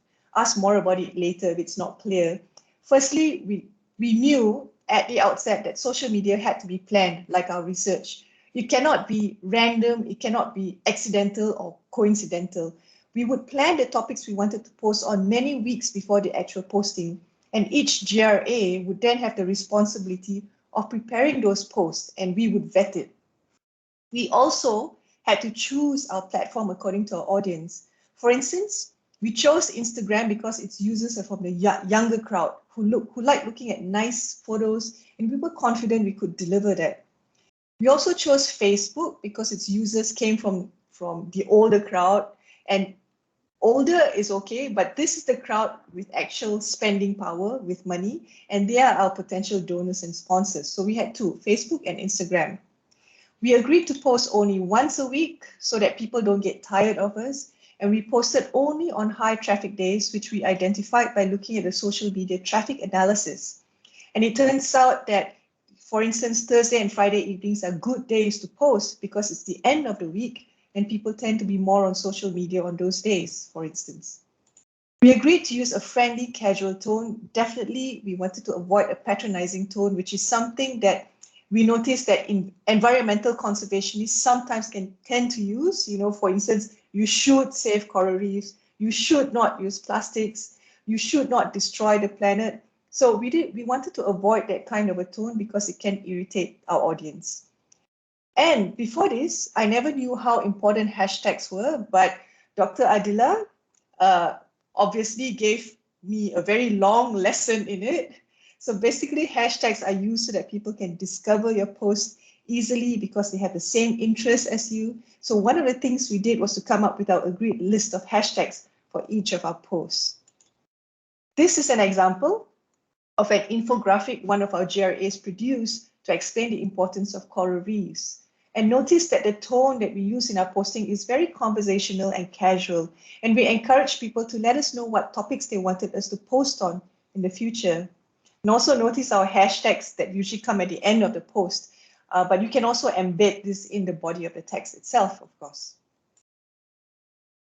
more about it later if it's not clear. Firstly, we knew at the outset that social media had to be planned like our research. It cannot be random, it cannot be accidental or coincidental. We would plan the topics we wanted to post on many weeks before the actual posting, and each GRA would then have the responsibility of preparing those posts, and we would vet it. We also had to choose our platform according to our audience. For instance, we chose Instagram because its users are from the younger crowd who like looking at nice photos, and we were confident we could deliver that. We also chose Facebook because its users came from the older crowd, and older is okay, but this is the crowd with actual spending power, with money, and they are our potential donors and sponsors. So we had two, Facebook and Instagram. We agreed to post only once a week so that people don't get tired of us, and we posted only on high traffic days, which we identified by looking at the social media traffic analysis. And it turns out that, for instance, Thursday and Friday evenings are good days to post because it's the end of the week and people tend to be more on social media on those days, for instance. We agreed to use a friendly, casual tone. Definitely, we wanted to avoid a patronizing tone, which is something that we noticed that in environmental conservationists sometimes can tend to use. For instance, you should save coral reefs, you should not use plastics, you should not destroy the planet. So we wanted to avoid that kind of a tone because it can irritate our audience. And before this, I never knew how important hashtags were, but Dr. Adila obviously gave me a very long lesson in it. So basically, hashtags are used so that people can discover your post easily because they have the same interests as you. So one of the things we did was to come up with our agreed list of hashtags for each of our posts. This is an example of an infographic one of our GRAs produced to explain the importance of coral reefs. And notice that the tone that we use in our posting is very conversational and casual. And we encourage people to let us know what topics they wanted us to post on in the future. And also notice our hashtags that usually come at the end of the post. But you can also embed this in the body of the text itself, of course.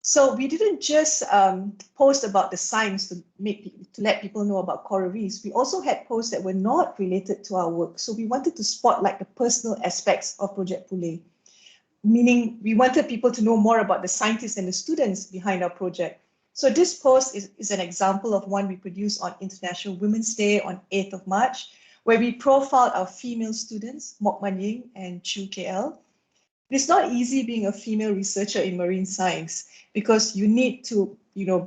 So we didn't just post about the science to let people know about coral reefs. We also had posts that were not related to our work. So we wanted to spotlight the personal aspects of Project Pule, meaning we wanted people to know more about the scientists and the students behind our project. So this post is an example of one we produced on International Women's Day on 8th of March, where we profiled our female students, Mok Man Ying and Chu KL. It's not easy being a female researcher in marine science because you need to,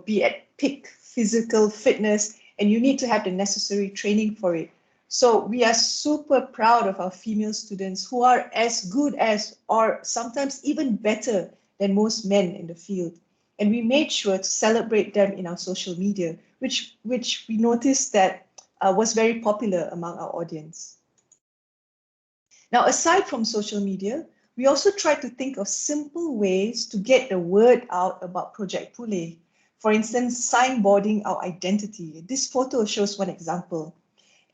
be at peak physical fitness and you need to have the necessary training for it. So we are super proud of our female students who are as good as, or sometimes even better than most men in the field. And we made sure to celebrate them in our social media, which we noticed that was very popular among our audience. Now, aside from social media, we also tried to think of simple ways to get the word out about Project Pule. For instance, signboarding our identity. This photo shows one example.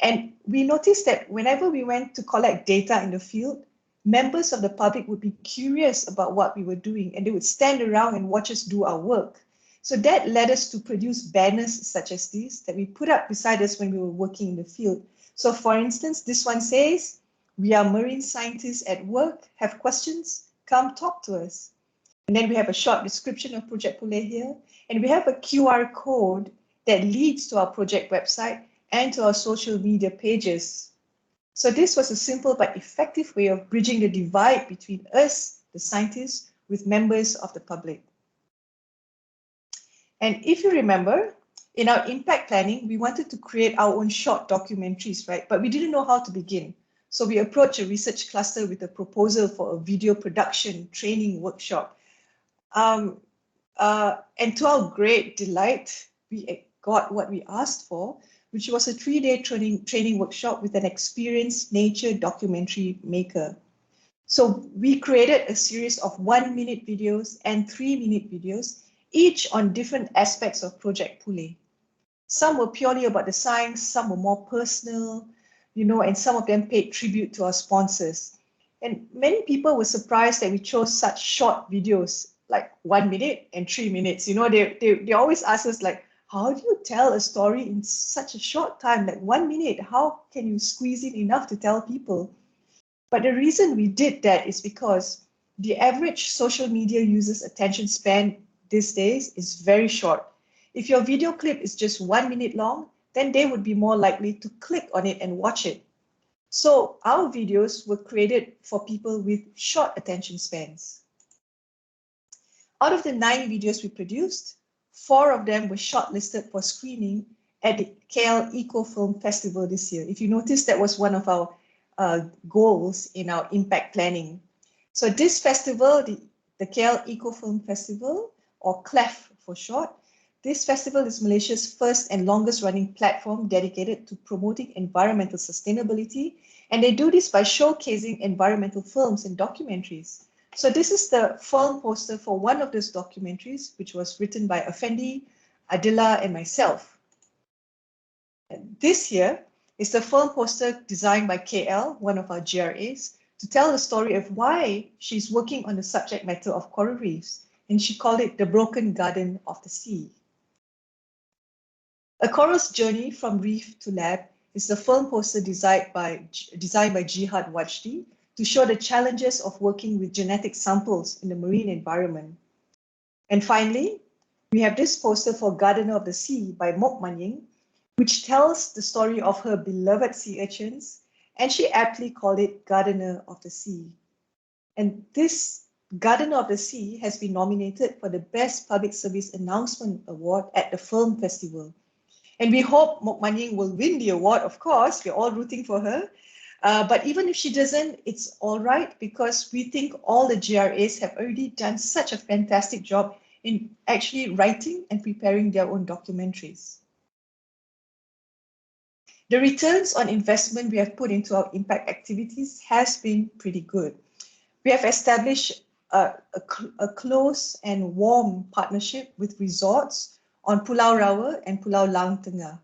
And we noticed that whenever we went to collect data in the field, members of the public would be curious about what we were doing and they would stand around and watch us do our work. So that led us to produce banners such as these that we put up beside us when we were working in the field. So for instance, this one says, "We are marine scientists at work. Have questions? Come talk to us." And then we have a short description of Project Pule here. And we have a QR code that leads to our project website and to our social media pages. So this was a simple but effective way of bridging the divide between us, the scientists, with members of the public. And if you remember, in our impact planning, we wanted to create our own short documentaries, right? But we didn't know how to begin. So we approached a research cluster with a proposal for a video production training workshop. And to our great delight, we got what we asked for, which was a 3-day training workshop with an experienced nature documentary maker. So we created a series of 1-minute videos and 3-minute videos, each on different aspects of Project Pule. Some were purely about the science, some were more personal, and some of them paid tribute to our sponsors. And many people were surprised that we chose such short videos, like 1 minute and 3 minutes. They always ask us, like, how do you tell a story in such a short time, like 1 minute? How can you squeeze in enough to tell people? But the reason we did that is because the average social media user's attention span these days is very short. If your video clip is just 1 minute long, then they would be more likely to click on it and watch it. So our videos were created for people with short attention spans. Out of the 9 videos we produced, 4 of them were shortlisted for screening at the KL Eco Film Festival this year. If you notice, that was one of our goals in our impact planning. So this festival, the KL Eco Film Festival, or CLEF for short, this festival is Malaysia's first and longest running platform dedicated to promoting environmental sustainability. And they do this by showcasing environmental films and documentaries. So this is the film poster for one of those documentaries, which was written by Effendi, Adila, and myself. And this year is the film poster designed by KL, one of our GRAs, to tell the story of why she's working on the subject matter of coral reefs. And she called it The Broken Garden of the Sea. A Coral's Journey from Reef to Lab is the film poster designed by Jihad Wajdi to show the challenges of working with genetic samples in the marine environment. And finally, we have this poster for Gardener of the Sea by Mok Man Ying, which tells the story of her beloved sea urchins, and she aptly called it Gardener of the Sea. And this Gardener of the Sea has been nominated for the Best Public Service Announcement Award at the Film Festival. And we hope Mok Man Ying will win the award, of course. We're all rooting for her. But even if she doesn't, it's all right, because we think all the GRAs have already done such a fantastic job in actually writing and preparing their own documentaries. The returns on investment we have put into our impact activities has been pretty good. We have established a close and warm partnership with resorts on Pulau Rawa and Pulau Lang Tengah.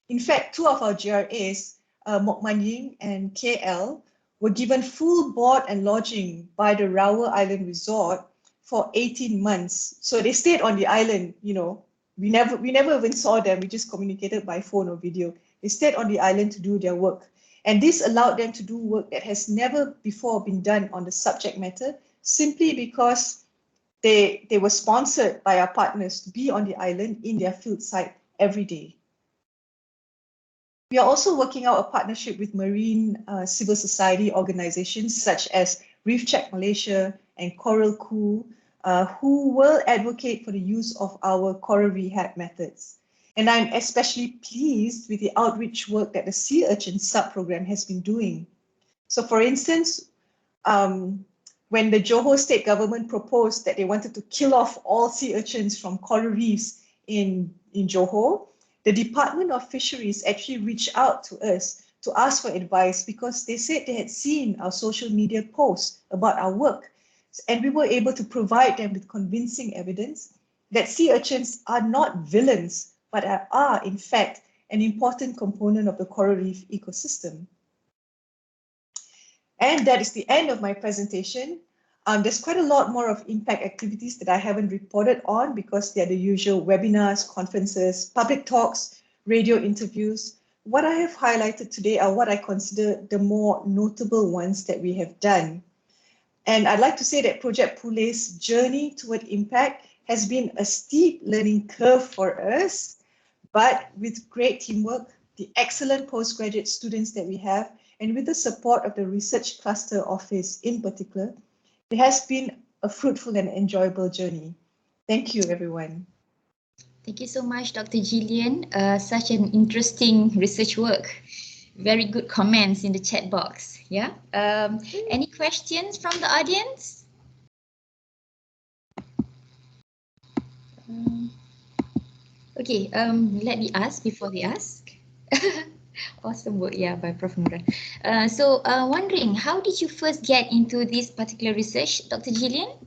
In fact, two of our GRAs, Mok Manying and KL, were given full board and lodging by the Rawa Island Resort for 18 months. So they stayed on the island, you know. We never even saw them. We just communicated by phone or video. They stayed on the island to do their work. And this allowed them to do work that has never before been done on the subject matter, simply because they were sponsored by our partners to be on the island in their field site every day. We are also working out a partnership with marine civil society organizations such as Reef Check Malaysia and Coral Coup, who will advocate for the use of our coral rehab methods. And I'm especially pleased with the outreach work that the Sea Urchin sub-program has been doing. So for instance, when the Johor state government proposed that they wanted to kill off all sea urchins from coral reefs in Johor, the Department of Fisheries actually reached out to us to ask for advice because they said they had seen our social media posts about our work. And we were able to provide them with convincing evidence that sea urchins are not villains, but are in fact an important component of the coral reef ecosystem. And that is the end of my presentation. There's quite a lot more of impact activities that I haven't reported on because they're the usual webinars, conferences, public talks, radio interviews. What I have highlighted today are what I consider the more notable ones that we have done. And I'd like to say that Project Pule's journey toward impact has been a steep learning curve for us, but with great teamwork, the excellent postgraduate students that we have, and with the support of the Research Cluster Office in particular, it has been a fruitful and enjoyable journey. Thank you, everyone. Thank you so much, Dr. Jillian. Such an interesting research work. Very good comments in the chat box. Yeah. Any questions from the audience? Okay. Let me ask before they ask. Awesome work, yeah, by Prof. Nura. Wondering, how did you first get into this particular research, Dr. Jillian?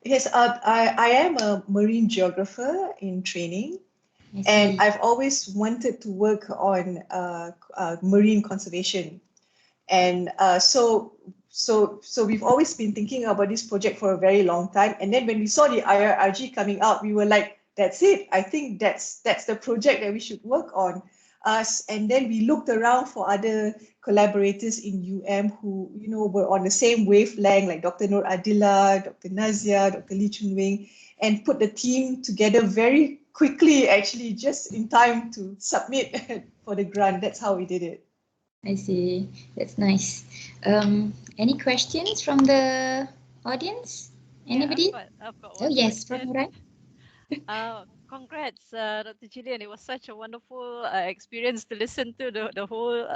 Yes, I am a marine geographer in training, and I've always wanted to work on marine conservation. And so we've always been thinking about this project for a very long time. And then when we saw the IIRG coming out, we were like, that's it. I think that's the project that we should work on. And then we looked around for other collaborators in who, you know, were on the same wavelength, like Dr. Nur Adila, Dr. Nazia, Dr. Lee Chun Wing, and put the team together very quickly, actually, just in time to submit for the grant. That's how we did it. I see. That's nice. Any questions from the audience? Anybody? Yeah, I've got one yes, question. Prof. Congrats, Dr. Jillian. It was such a wonderful experience to listen to the whole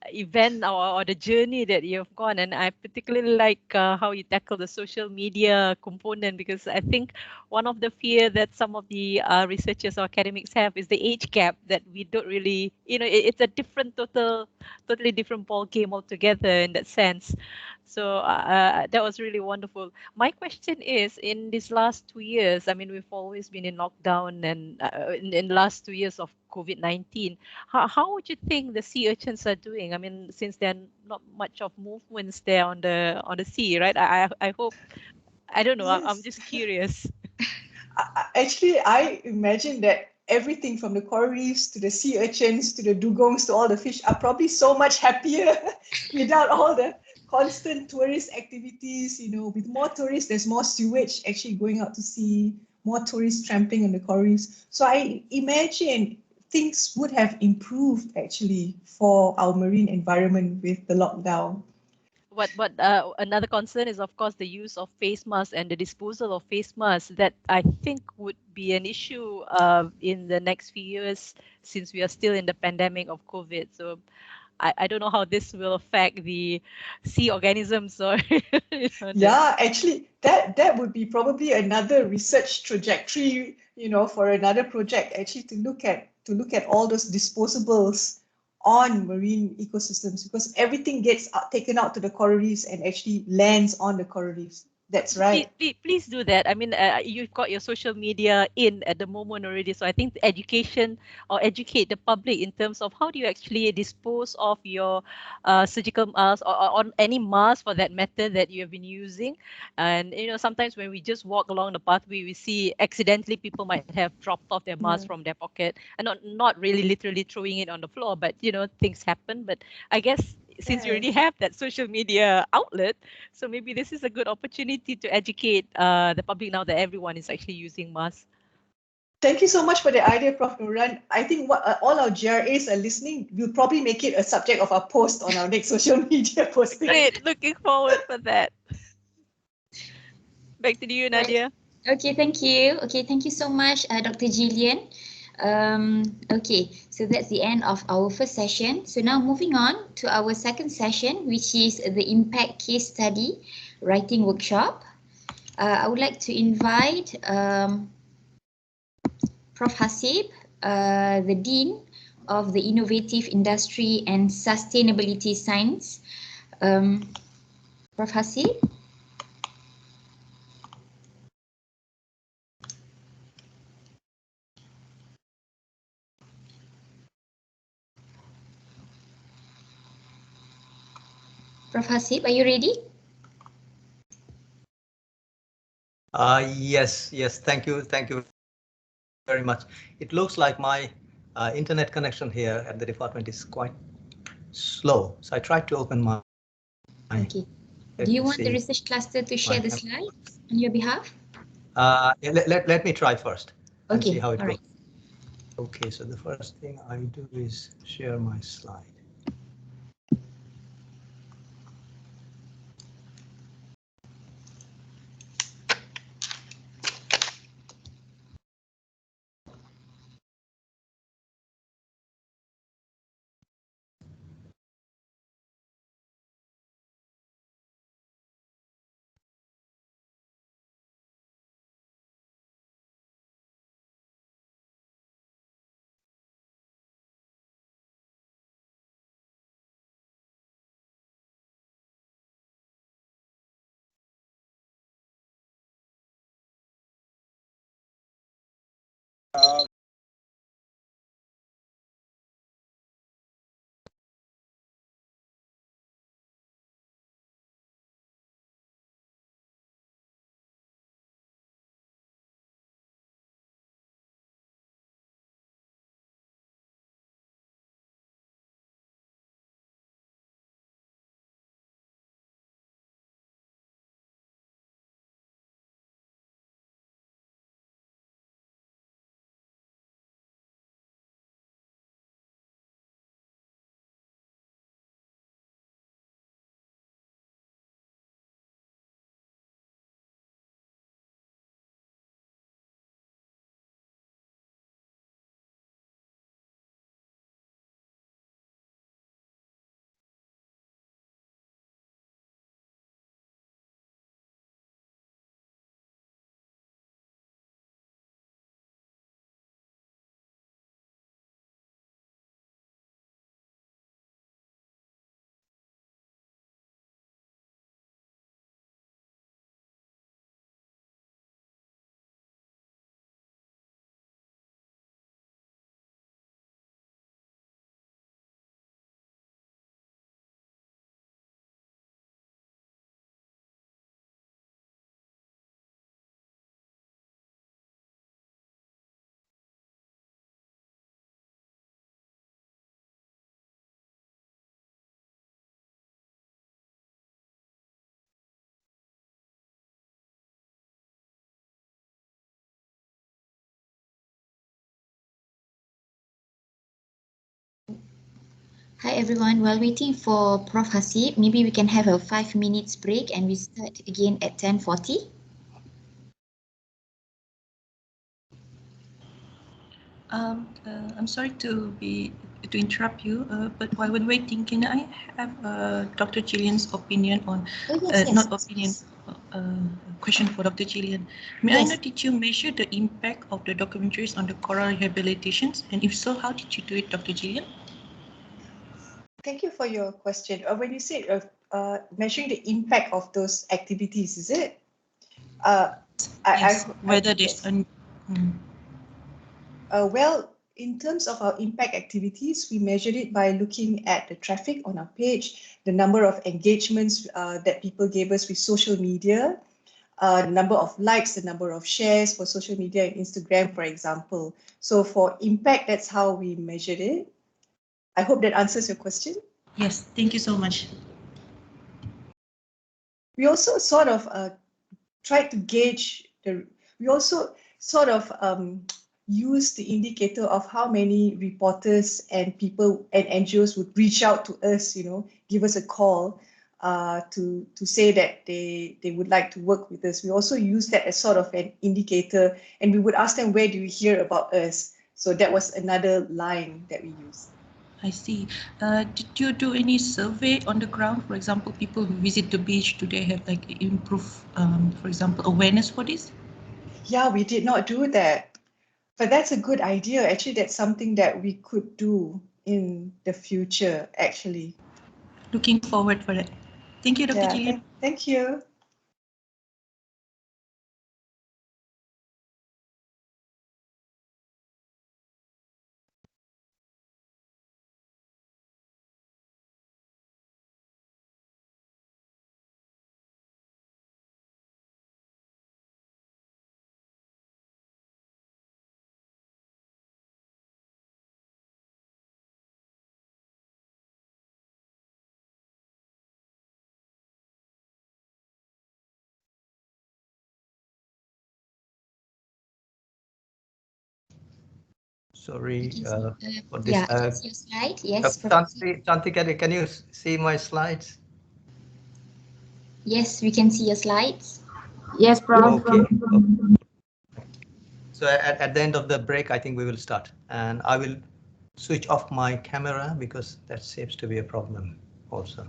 event or the journey that you've gone. And I particularly like how you tackle the social media component, because I think one of the fear that some of the researchers or academics have is the age gap, that we don't really, you know, it's a totally different ball game altogether in that sense. So that was really wonderful. My question is, in these last 2 years, I mean, we've always been in lockdown, and in the last 2 years of COVID-19, how would you think the sea urchins are doing? I mean, since there are not much of movements there on the sea, right? I hope, I don't know, yes. I'm just curious. Actually, I imagine that everything from the coral reefs to the sea urchins to the dugongs to all the fish are probably so much happier without all the constant tourist activities. You know, with more tourists, there's more sewage actually going out to sea, more tourists tramping on the coral reefs. So I imagine things would have improved actually for our marine environment with the lockdown. But another concern is, of course, the use of face masks and the disposal of face masks, that I think would be an issue in the next few years, since we are still in the pandemic of COVID. So I don't know how this will affect the sea organisms. Or yeah, actually, that would be probably another research trajectory, you know, for another project, actually, to look at all those disposables on marine ecosystems, because everything gets taken out to the coral reefs and actually lands on the coral reefs. That's right. Please do that. I mean, you've got your social media in at the moment already. So I think the education or educate the public in terms of how do you actually dispose of your surgical mask or on any mask for that matter that you have been using. And, sometimes when we just walk along the pathway, we see accidentally people might have dropped off their mask from their pocket and not really literally throwing it on the floor, but, things happen. But I guess since you already have that social media outlet, so maybe this is a good opportunity to educate the public now that everyone is actually using masks. Thank you so much for the idea, Prof. Nuran. I think what all our GRAs are listening, we'll probably make it a subject of our post on our next social media posting. Great, looking forward for that. Back to you, Nadia. Okay, thank you. Okay, thank you so much, Dr. Jillian. Okay, so that's the end of our first session. So now moving on to our second session, which is the impact case study writing workshop. I would like to invite Prof. Haseeb, the Dean of the Innovative Industry and Sustainability Science. Prof. Haseeb. Prof. Haseeb, are you ready? Yes. Thank you very much. It looks like my internet connection here at the department is quite slow. So I tried to open my. Okay. Do you want the research cluster to share the slides on your behalf? Let me try first and see how it goes. Right. Okay, so the first thing I do is share my slide. Hi everyone, while waiting for Prof. Haseeb, maybe we can have a 5 minutes break and we start again at 10:40. I'm sorry to interrupt you, but while we're waiting, can I have Dr. Jillian's opinion on, not opinion, question for Dr. Jillian. May I know, did you measure the impact of the documentaries on the coral rehabilitations? And if so, how did you do it, Dr. Jillian? thank you for your question. When you say measuring the impact of those activities, is it? Yes, whether there's yes. Well, in terms of our impact activities, we measured it by looking at the traffic on our page, the number of engagements that people gave us with social media, the number of likes, the number of shares for social media and Instagram, for example. So for impact, that's how we measured it. I hope that answers your question. Yes, thank you so much. We also sort of tried to gauge we also sort of use the indicator of how many reporters and people and NGOs would reach out to us, give us a call to say that they would like to work with us. We also use that as sort of an indicator, and we would ask them, where do you hear about us? So that was another line that we used. I see. Did you do any survey on the ground? For example, people who visit the beach, do they have like improve, for example, awareness for this? Yeah, we did not do that. But that's a good idea. Actually, that's something that we could do in the future, actually. Looking forward for it. Thank you, Dr. Jillian. Thank you. Sorry for this. Yeah, I can see your slide. Yes, Chanti, can you see my slides? Yes, we can see your slides. Yes, Prof. Okay. So at the end of the break, I think we will start, and I will switch off my camera because that seems to be a problem also.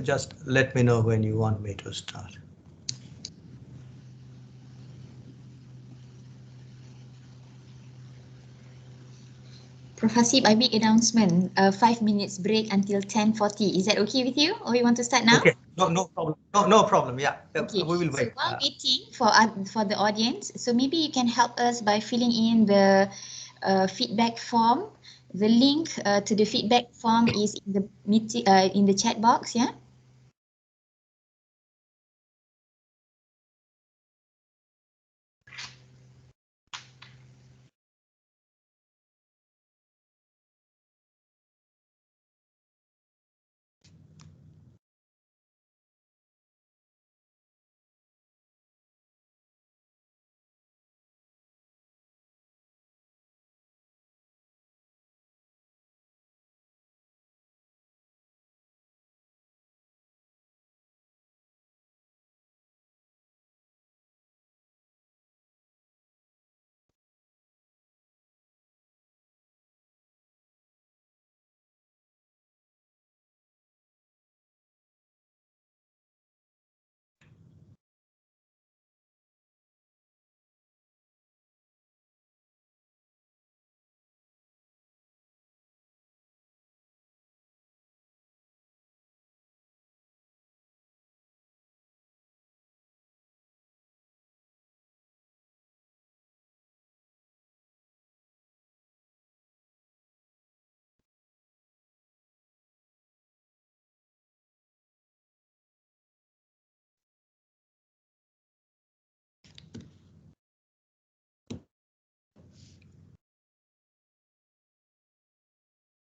Just let me know when you want me to start. Prof. Haseeb, I make announcement, 5 minutes break until 10:40. Is that okay with you, or you want to start now? Okay, no problem. No problem. Yeah, okay. We will wait. So while waiting for the audience, so maybe you can help us by filling in the feedback form. The link to the feedback form is in the in the chat box. Yeah.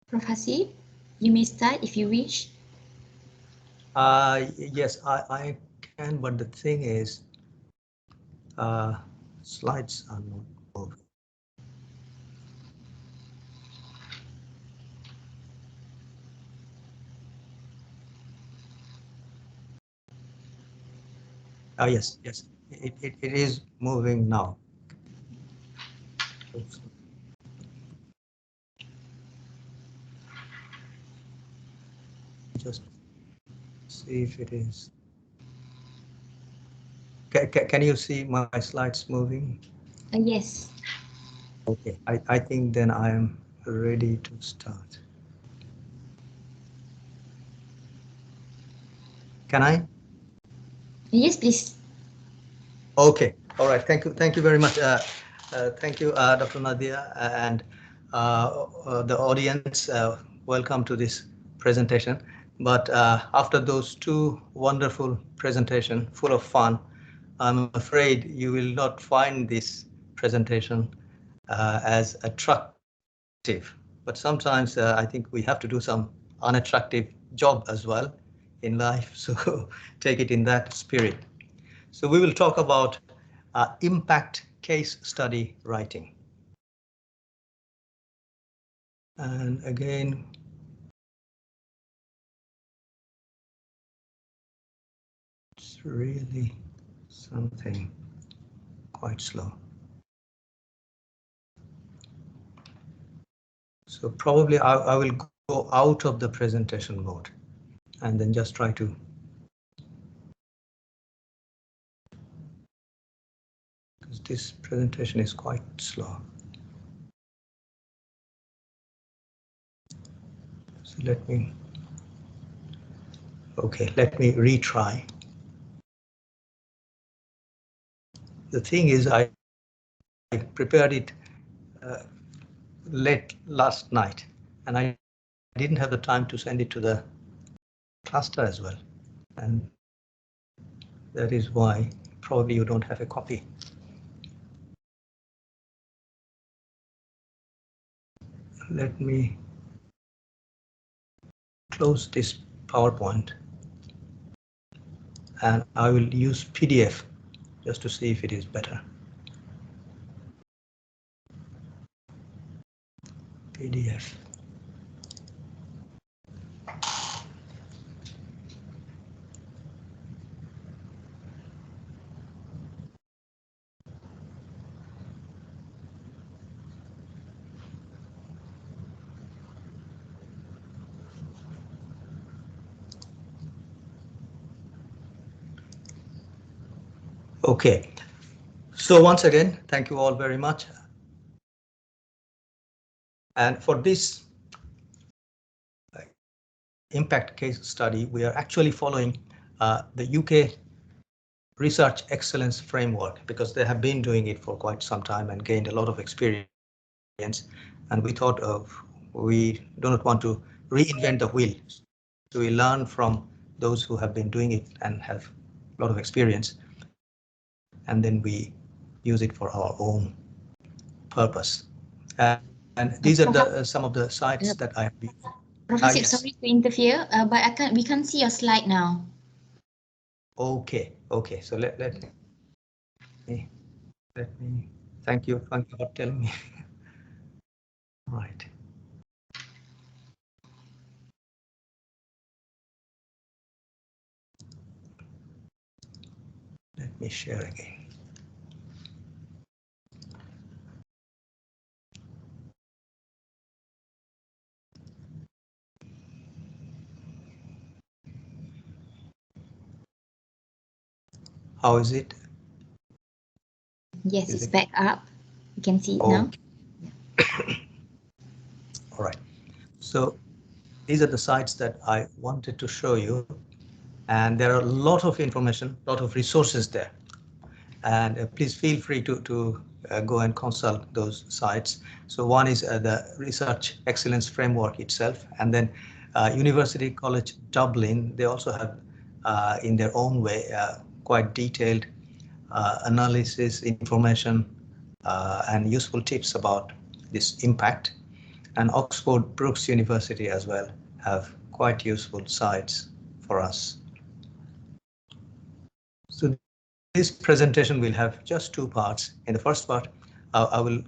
Prof. Haseeb, you may start if you wish. Yes, I can, but the thing is, slides are not moving. Yes, yes, it is moving now. Oops. Just see if it is. Can you see my slides moving? Yes. Okay, I think then I am ready to start. Can I? Yes, please. Okay, all right. Thank you very much. Thank you, Dr. Nadia, and the audience. Welcome to this presentation. But after those two wonderful presentations, full of fun, I'm afraid you will not find this presentation as attractive. But sometimes I think we have to do some unattractive job as well in life. So take it in that spirit. So we will talk about impact case study writing. And again, it's really something quite slow. So probably I will go out of the presentation mode and then just try to. Because this presentation is quite slow. So let me. Okay, let me retry. The thing is, I prepared it late last night, and I didn't have the time to send it to the cluster as well. And that is why probably you don't have a copy. Let me close this PowerPoint and I will use PDF just to see if it is better. PDF. Okay, so once again, thank you all very much. And for this impact case study, we are actually following the UK Research Excellence Framework because they have been doing it for quite some time and gained a lot of experience. And we thought we do not want to reinvent the wheel. So we learn from those who have been doing it and have a lot of experience. And then we use it for our own purpose. And these are the some of the sites that I have been. Prof. Haseeb, Yes. sorry to interfere, but we can't see your slide now. Okay. So let me. Thank you for telling me. Right. Let me share again. How is it? Yes, it's back up. You can see it now. All right. So these are the sites that I wanted to show you. And there are a lot of information, a lot of resources there. And please feel free to go and consult those sites. So one is the Research Excellence Framework itself, and then University College Dublin, they also have in their own way quite detailed analysis, information, and useful tips about this impact. And Oxford Brookes University as well have quite useful sites for us. So this presentation will have just two parts. In the first part, I will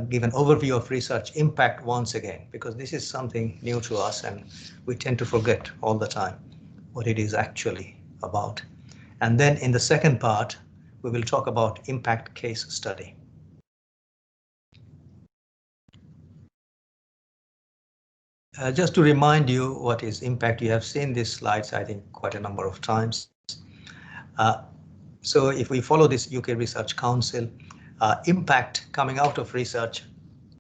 give an overview of research impact once again, because this is something new to us and we tend to forget all the time what it is actually about. And then in the second part, we will talk about impact case study. Just to remind you what is impact, you have seen these slides, I think, quite a number of times. So if we follow this UK Research Council, impact coming out of research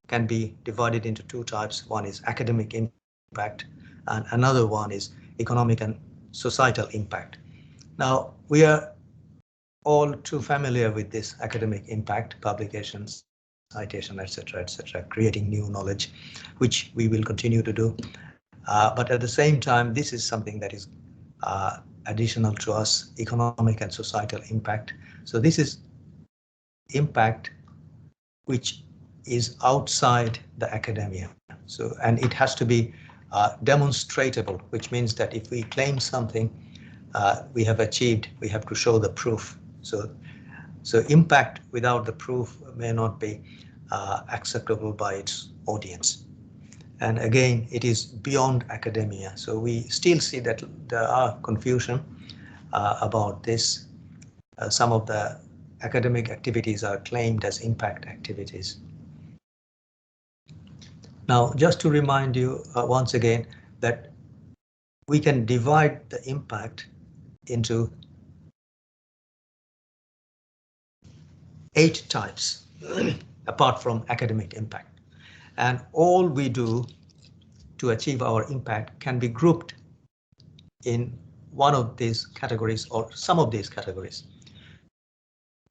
can be divided into two types. One is academic impact, and another one is economic and societal impact. Now, we are all too familiar with this academic impact, publications, citation, etc., creating new knowledge, which we will continue to do. But at the same time, this is something that is additional to us, economic and societal impact. So this is impact which is outside the academia. So, and it has to be demonstratable, which means that if we claim something we have achieved, we have to show the proof. So impact without the proof may not be acceptable by its audience. And again, it is beyond academia. So we still see that there are confusion about this. Some of the academic activities are claimed as impact activities. Now, just to remind you once again that we can divide the impact into 8 types apart from academic impact. And all we do to achieve our impact can be grouped in one of these categories or some of these categories.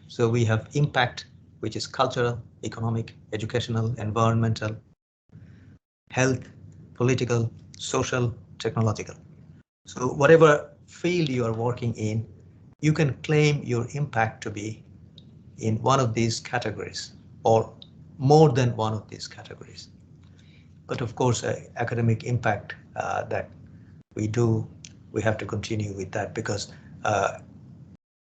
So we have impact, which is cultural, economic, educational, environmental, health, political, social, technological. So whatever field you are working in, you can claim your impact to be in one of these categories or more than one of these categories. But of course, academic impact that we do, we have to continue with that, because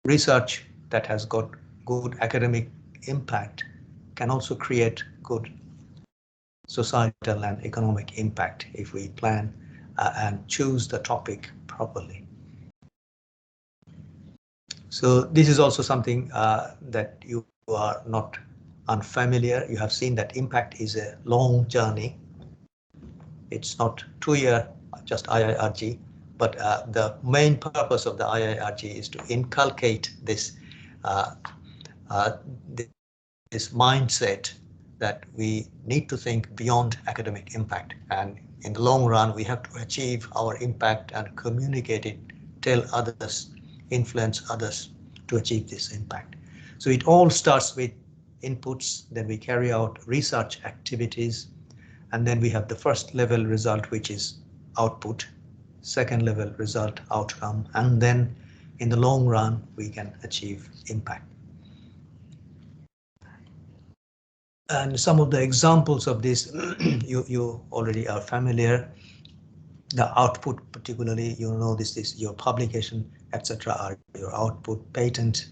research that has got good academic impact can also create good societal and economic impact if we plan and choose the topic properly. So this is also something that you are not unfamiliar. You have seen that impact is a long journey. It's not 2-year just IIRG, but the main purpose of the IIRG is to inculcate this this mindset that we need to think beyond academic impact, and in the long run we have to achieve our impact and communicate it, tell others, influence others to achieve this impact. So it all starts with inputs, then we carry out research activities, and then we have the first level result, which is output, second level result, outcome, and then in the long run we can achieve impact. And some of the examples of this you already are familiar. The output, particularly, you know, this is your publication, etc., are your output. Patents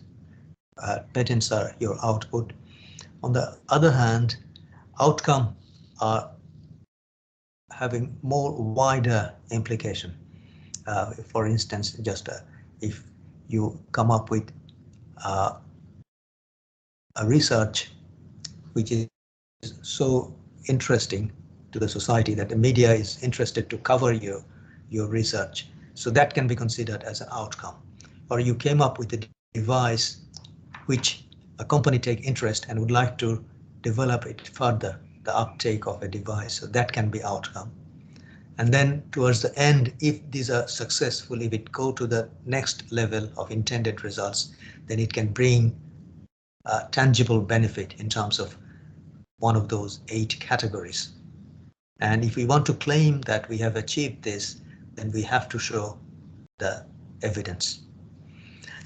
are your output. On the other hand, outcome are having more wider implication. For instance, just if you come up with a research which is so interesting to the society that the media is interested to cover your research, so that can be considered as an outcome. Or you came up with a device which a company take interest and would like to develop it further, the uptake of a device, so that can be outcome. And then towards the end, if these are successful, if it go to the next level of intended results, then it can bring tangible benefit in terms of one of those 8 categories. And if we want to claim that we have achieved this, then we have to show the evidence.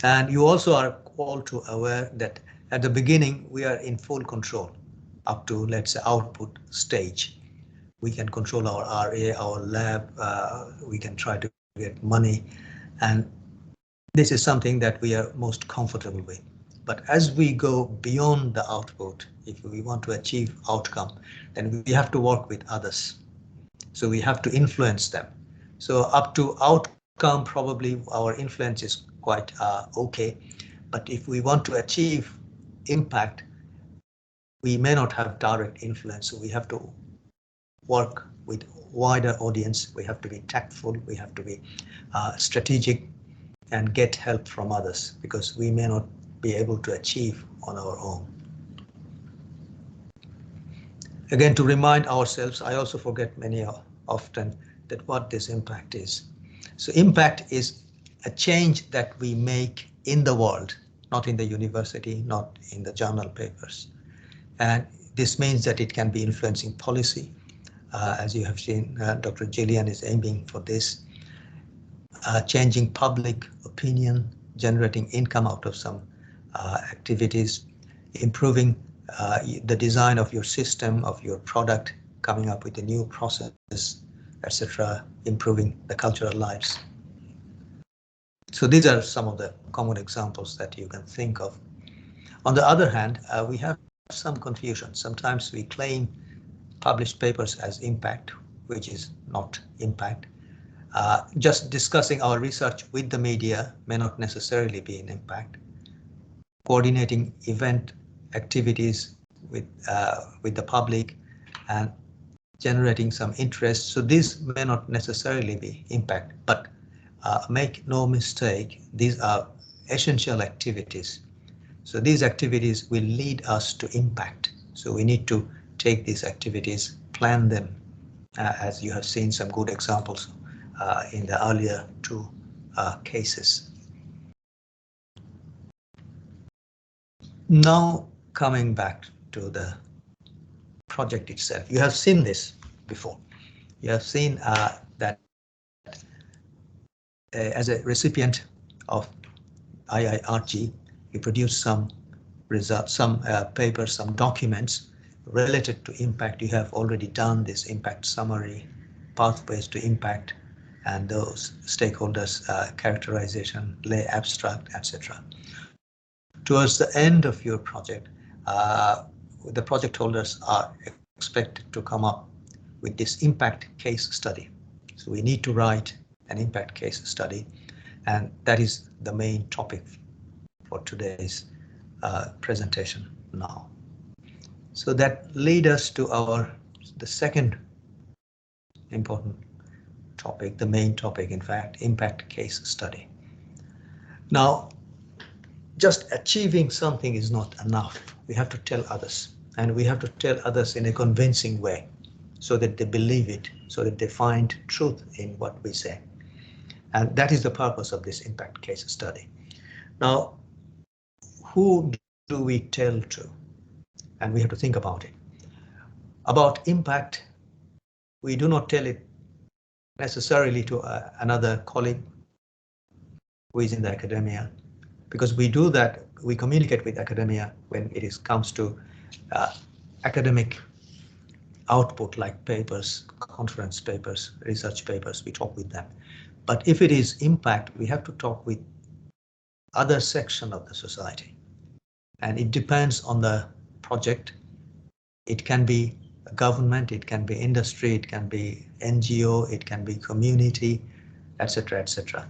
And you also are all too aware that at the beginning we are in full control up to, let's say, output stage. We can control our RA, our lab, we can try to get money, and this is something that we are most comfortable with. But as we go beyond the output, if we want to achieve outcome, then we have to work with others. So we have to influence them. So up to outcome, probably our influence is quite okay. But if we want to achieve impact, we may not have direct influence. So we have to work with wider audience. We have to be tactful. We have to be strategic and get help from others, because we may not be able to achieve on our own. Again, to remind ourselves, I also forget often that what this impact is. So impact is a change that we make in the world, not in the university, not in the journal papers. And this means that it can be influencing policy. As you have seen, Dr. Jillian is aiming for this. Changing public opinion, generating income out of some activities, improving the design of your system, of your product, coming up with a new process, etc., improving the cultural lives. So these are some of the common examples that you can think of. On the other hand, we have some confusion. Sometimes we claim published papers as impact, which is not impact. Just discussing our research with the media may not necessarily be an impact. Coordinating event activities with the public and generating some interest. So these may not necessarily be impact, but make no mistake, these are essential activities. So these activities will lead us to impact. So we need to take these activities, plan them, as you have seen some good examples in the earlier two cases. Now coming back to the project itself, you have seen this before. You have seen that as a recipient of IIRG, you produce some results, some papers, some documents related to impact. You have already done this impact summary, pathways to impact, and those stakeholders characterization, lay abstract, etc. Towards the end of your project, the project holders are expected to come up with this impact case study. So we need to write an impact case study, and that is the main topic for today's presentation now. So that leads us to the second important topic, the main topic, in fact, impact case study. Now, just achieving something is not enough. We have to tell others, and we have to tell others in a convincing way so that they believe it, so that they find truth in what we say. And that is the purpose of this impact case study. Now, who do we tell to? And we have to think about it. About impact, we do not tell it necessarily to another colleague who is in the academia, because we do that, we communicate with academia when it comes to academic output like papers, conference papers, research papers, we talk with them. But if it is impact, we have to talk with other section of the society. And it depends on the project. It can be government, it can be industry, it can be NGO, it can be community, etc., etc.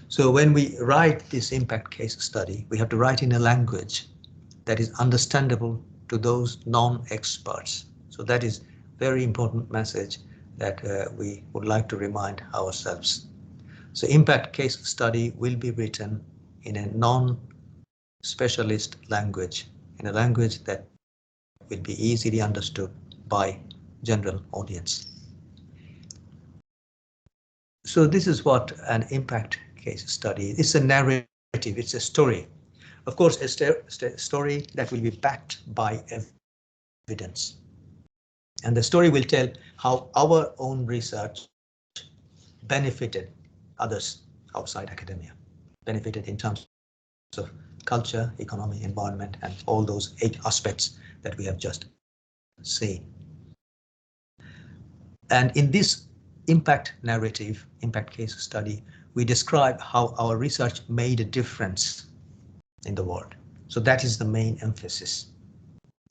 So when we write this impact case study, we have to write in a language that is understandable to those non-experts. So that is very important message that we would like to remind ourselves. So impact case study will be written in a non-specialist language, in a language that will be easily understood by general audience. So this is what an impact case study is. It's a narrative, it's a story. Of course, a story that will be backed by evidence. And the story will tell how our own research benefited others outside academia, benefited in terms of culture, economy, environment, and all those 8 aspects that we have just seen. And in this impact narrative, impact case study, we describe how our research made a difference in the world. So that is the main emphasis,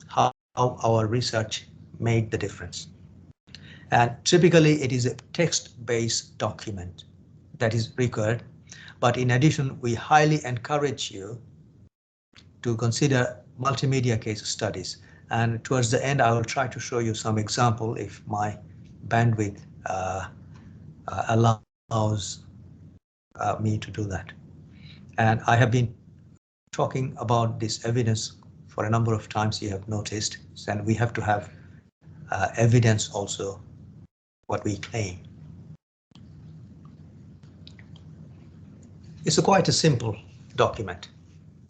how our research made the difference. And typically it is a text-based document that is required, But in addition, we highly encourage you to consider multimedia case studies. And towards the end, I will try to show you some example if my bandwidth allows me to do that. And I have been talking about this evidence for a number of times, you have noticed, and we have to have evidence also what we claim. It's quite a simple document,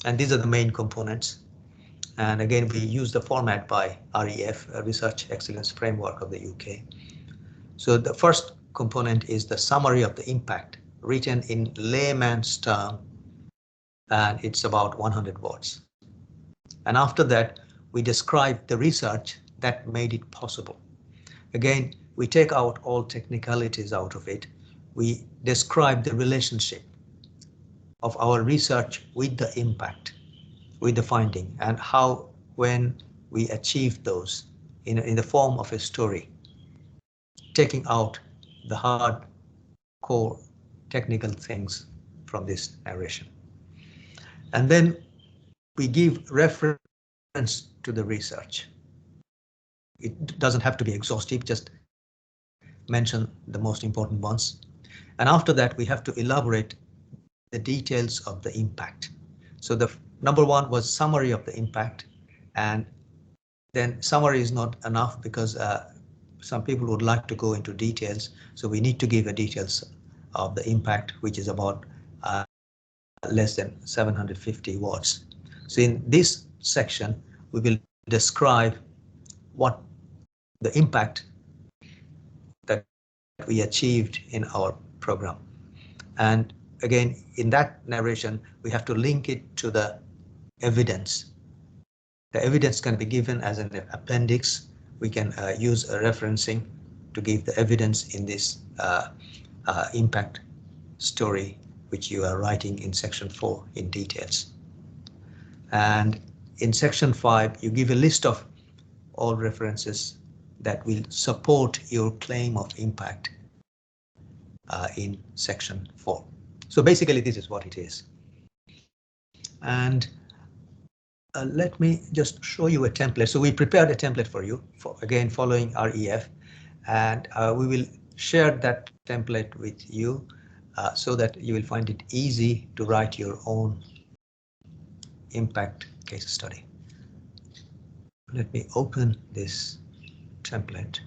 and these are the main components. And again, we use the format by REF, Research Excellence Framework of the UK. So the first component is the summary of the impact, written in layman's term, and it's about 100 words. And after that, we describe the research that made it possible. Again, we take out all technicalities out of it. We describe the relationship of our research with the impact, with the finding, and how, when we achieve those in the form of a story, taking out the hard core technical things from this narration. And then we give reference to the research. It doesn't have to be exhaustive, just mention the most important ones. And after that, we have to elaborate the details of the impact. So the number one was summary of the impact, and then summary is not enough because some people would like to go into details. So we need to give a details of the impact, which is about less than 750 words. So in this section, we will describe what the impact that we achieved in our program. And again, in that narration, we have to link it to the evidence. The evidence can be given as an appendix. We can use a referencing to give the evidence in this impact story, which you are writing in section 4 in details. And in section 5, you give a list of all references that will support your claim of impact in section 4. So basically, this is what it is. And let me just show you a template. So we prepared a template for you, again, following REF, and we will share that template with you so that you will find it easy to write your own impact case study. Let me open this template.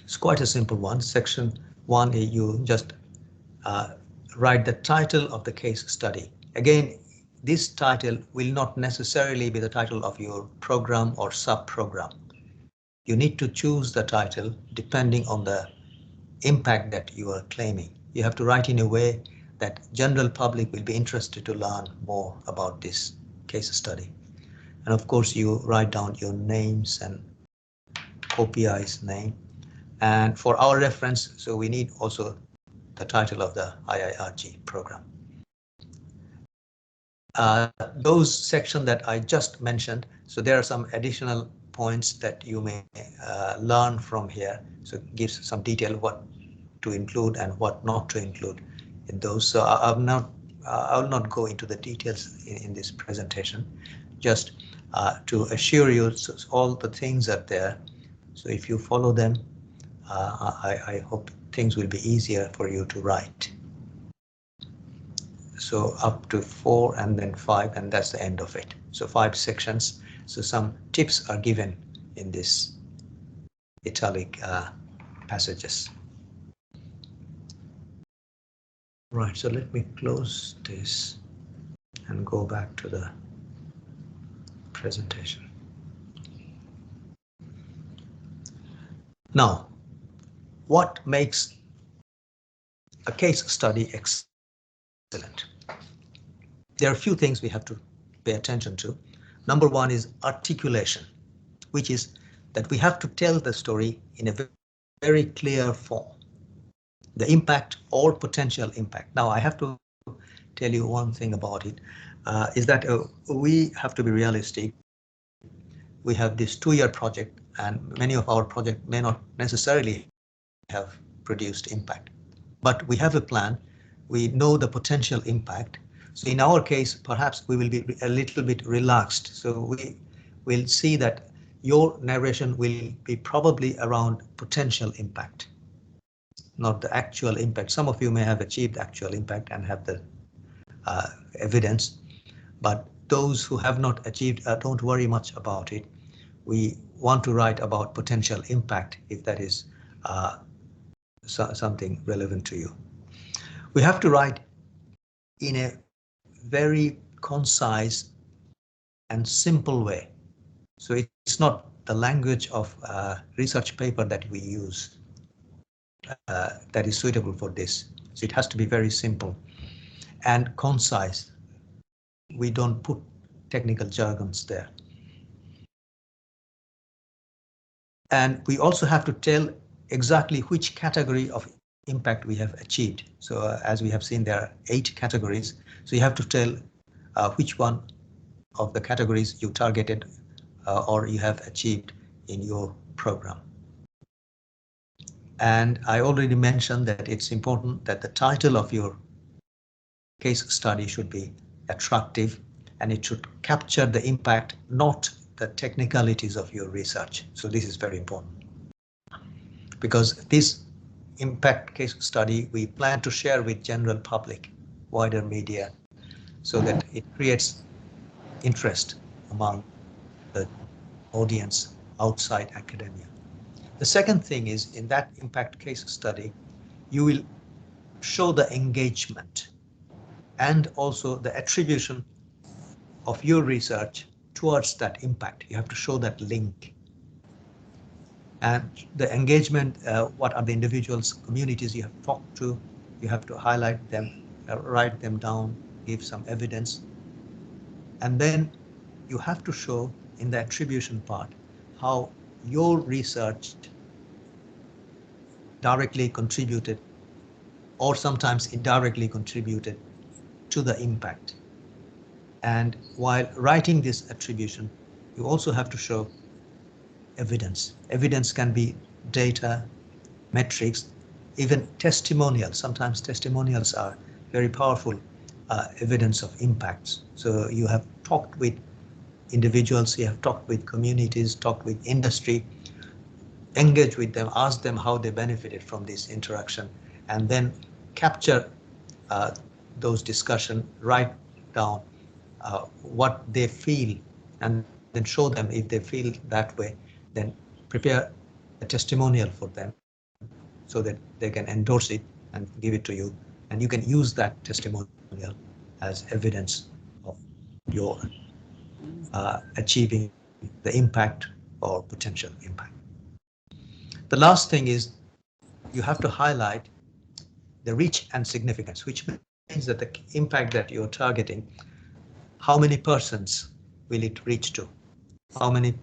It's quite a simple one. Section 1, you just write the title of the case study. Again, this title will not necessarily be the title of your program or sub-program. You need to choose the title depending on the impact that you are claiming. You have to write in a way that general public will be interested to learn more about this case study. And of course, you write down your names and OPI's name. And for our reference, so we need also the title of the IIRG program. Those sections that I just mentioned, so there are some additional points that you may learn from here. So it gives some detail what to include and what not to include in those. So I will not go into the details in this presentation, just to assure you, so all the things are there. So if you follow them, I hope things will be easier for you to write. So up to 4 and then 5, and that's the end of it. So 5 sections. So some tips are given in this italic passages. Right, so let me close this and go back to the presentation. Now, what makes a case study excellent? There are a few things we have to pay attention to. Number one is articulation, which is that we have to tell the story in a very clear form. the impact or potential impact. Now I have to tell you one thing about it, is that we have to be realistic. We have this 2-year project, and many of our projects may not necessarily have produced impact, but we have a plan. We know the potential impact. So in our case, perhaps we will be a little bit relaxed. So we will see that your narration will be probably around potential impact, not the actual impact. Some of you may have achieved actual impact and have the evidence, but those who have not achieved, don't worry much about it. We want to write about potential impact if that is something relevant to you. We have to write in a very concise and simple way. So it's not the language of a research paper that we use that is suitable for this. So it has to be very simple and concise. We don't put technical jargons there. And we also have to tell exactly which category of impact we have achieved. So as we have seen, there are 8 categories. So you have to tell which one of the categories you targeted or you have achieved in your program. And I already mentioned that it's important that the title of your case study should be attractive, and it should capture the impact, not the technicalities of your research. So this is very important, because this impact case study we plan to share with general public, wider media, so that it creates interest among the audience outside academia. The second thing is, in that impact case study, you will show the engagement and also the attribution of your research towards that impact. You have to show that link. And the engagement, what are the individuals, communities you have talked to, you have to highlight them, write them down, give some evidence. And then you have to show in the attribution part how your research directly contributed, or sometimes indirectly contributed, to the impact. And while writing this attribution, you also have to show evidence. Evidence can be data, metrics, even testimonials. Sometimes testimonials are very powerful evidence of impacts. So you have talked with individuals, you have talked with communities, talked with industry, engage with them, ask them how they benefited from this interaction, and then capture those discussions, write down what they feel, and then show them if they feel that way, then prepare a testimonial for them so that they can endorse it and give it to you, and you can use that testimonial as evidence of your achieving the impact or potential impact. The last thing is you have to highlight the reach and significance, which means that the impact that you're targeting, how many persons will it reach to? How many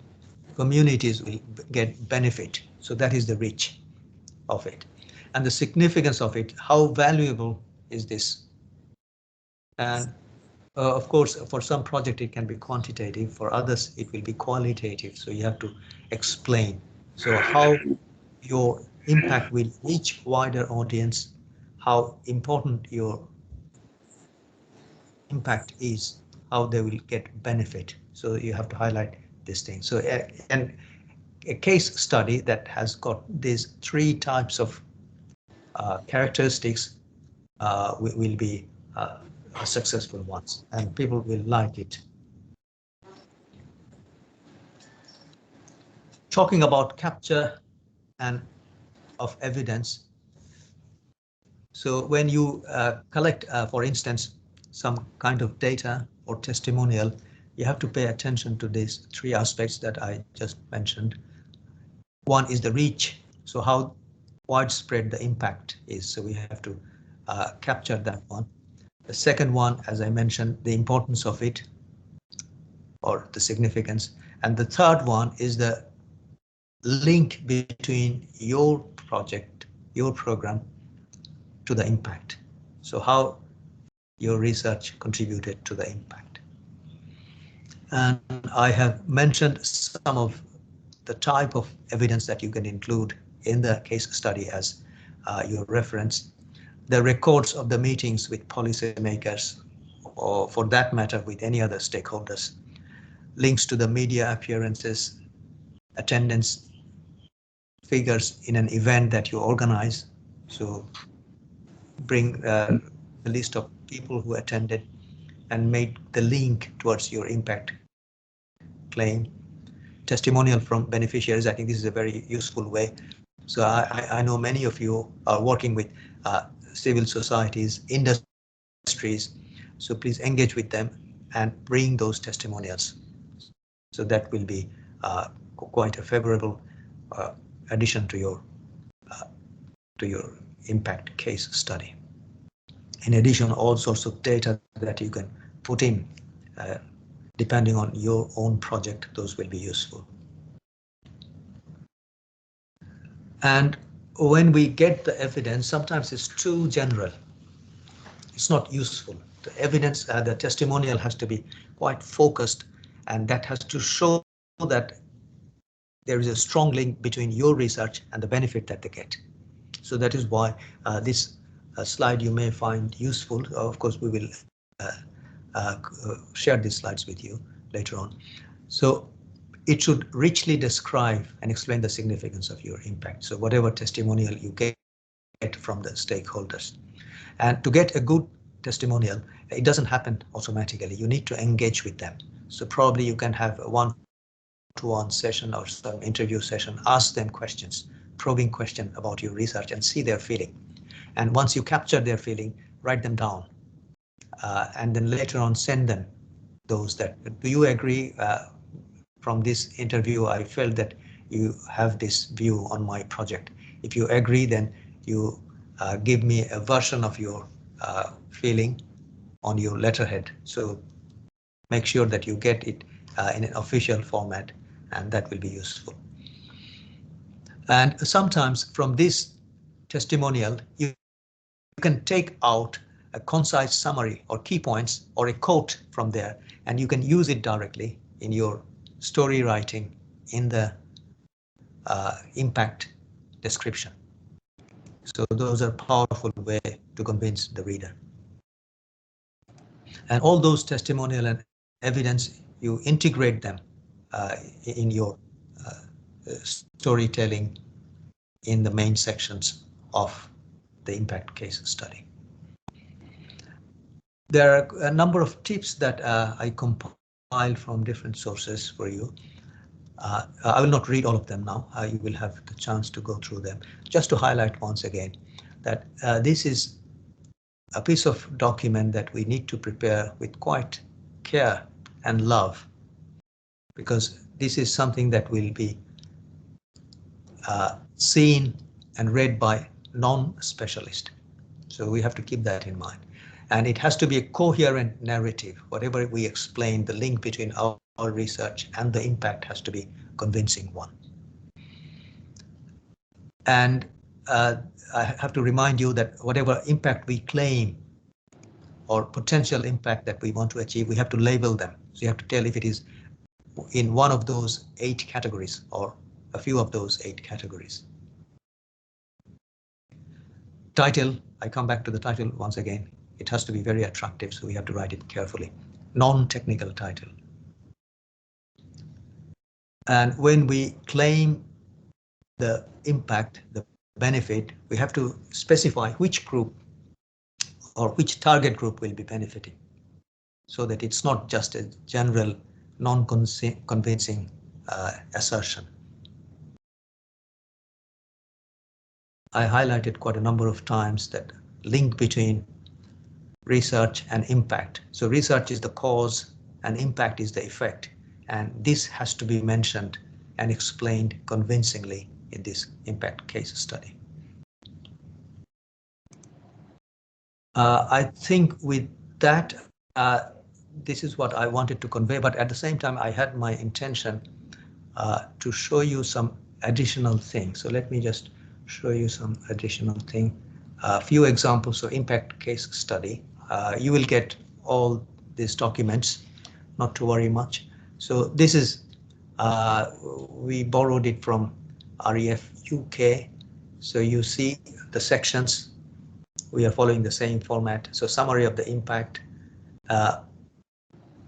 communities will get benefit? So that is the reach of it. And the significance of it, how valuable is this? And of course, for some project it can be quantitative, for others it will be qualitative. So you have to explain. So how your impact will reach wider audience, how important your impact is, how they will get benefit. So you have to highlight this thing. So and a case study that has got these 3 types of characteristics will be successful ones, and people will like it. Talking about capture and of evidence. So when you collect, for instance, some kind of data or testimonial, you have to pay attention to these 3 aspects that I just mentioned. One is the reach, so how widespread the impact is. So we have to capture that one. The second one, as I mentioned, the importance of it or the significance. And the third one is the link between your project, your program, to the impact. So how your research contributed to the impact. And I have mentioned some of the type of evidence that you can include in the case study as your reference. The records of the meetings with policymakers, or for that matter with any other stakeholders, links to the media appearances, attendance figures in an event that you organize. So bring the list of people who attended and made the link towards your impact claim. Testimonial from beneficiaries, I think this is a very useful way. So I know many of you are working with civil societies, industries, so please engage with them and bring those testimonials. So that will be quite a favorable addition to your impact case study. In addition, all sorts of data that you can put in depending on your own project, those will be useful. And when we get the evidence, sometimes it's too general. It's not useful. The evidence, the testimonial has to be quite focused, and that has to show that there is a strong link between your research and the benefit that they get. So that is why this slide you may find useful. Of course, we will share these slides with you later on. So it should richly describe and explain the significance of your impact. So whatever testimonial you get from the stakeholders. And to get a good testimonial, it doesn't happen automatically. You need to engage with them. So probably you can have a one-to-one session or some interview session, ask them questions, probing question about your research and see their feeling. And once you capture their feeling, write them down. And then later on send them those that, do you agree from this interview, I felt that you have this view on my project. If you agree, then you give me a version of your feeling on your letterhead. So make sure that you get it in an official format, and that will be useful. And sometimes from this testimonial, you can take out a concise summary or key points or a quote from there, and you can use it directly in your story writing in the impact description. So those are powerful way to convince the reader. And all those testimonial and evidence, you integrate them in your storytelling in the main sections of the impact case study. There are a number of tips that I compiled from different sources for you. I will not read all of them now. You will have the chance to go through them. Just to highlight once again that this is a piece of document that we need to prepare with quite care and love, because this is something that will be seen and read by non-specialist. So we have to keep that in mind. And it has to be a coherent narrative. Whatever we explain, the link between our research and the impact has to be convincing one. And I have to remind you that whatever impact we claim or potential impact that we want to achieve, we have to label them. So you have to tell if it is in one of those 8 categories or a few of those 8 categories. Title, I come back to the title once again. It has to be very attractive, so we have to write it carefully. Non-technical title. And when we claim the impact, the benefit, we have to specify which group or which target group will be benefiting, so that it's not just a general non-convincing assertion. I highlighted quite a number of times that link between research and impact. So research is the cause and impact is the effect. And this has to be mentioned and explained convincingly in this impact case study. I think with that, this is what I wanted to convey, but at the same time, I had my intention to show you some additional things. So let me just show you some additional thing. a few examples of impact case study. You will get all these documents, not to worry much. So this is, we borrowed it from REF UK. So you see the sections, we are following the same format. So summary of the impact,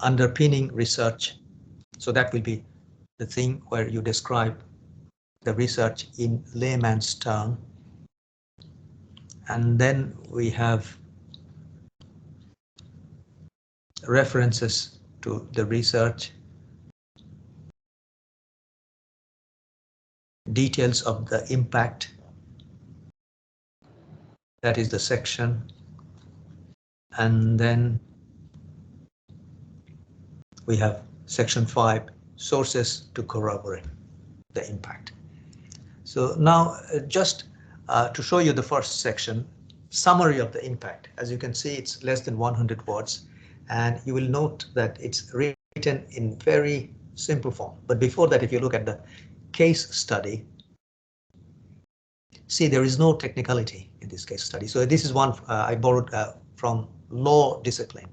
underpinning research. So that will be the thing where you describe the research in layman's term. And then we have references to the research, details of the impact, that is the section, and then we have section 5, sources to corroborate the impact. So now just to show you the first section, summary of the impact. As you can see, it's less than 100 words, and you will note that it's written in very simple form. But before that, if you look at the case study, see, there is no technicality in this case study. So this is one I borrowed from law discipline.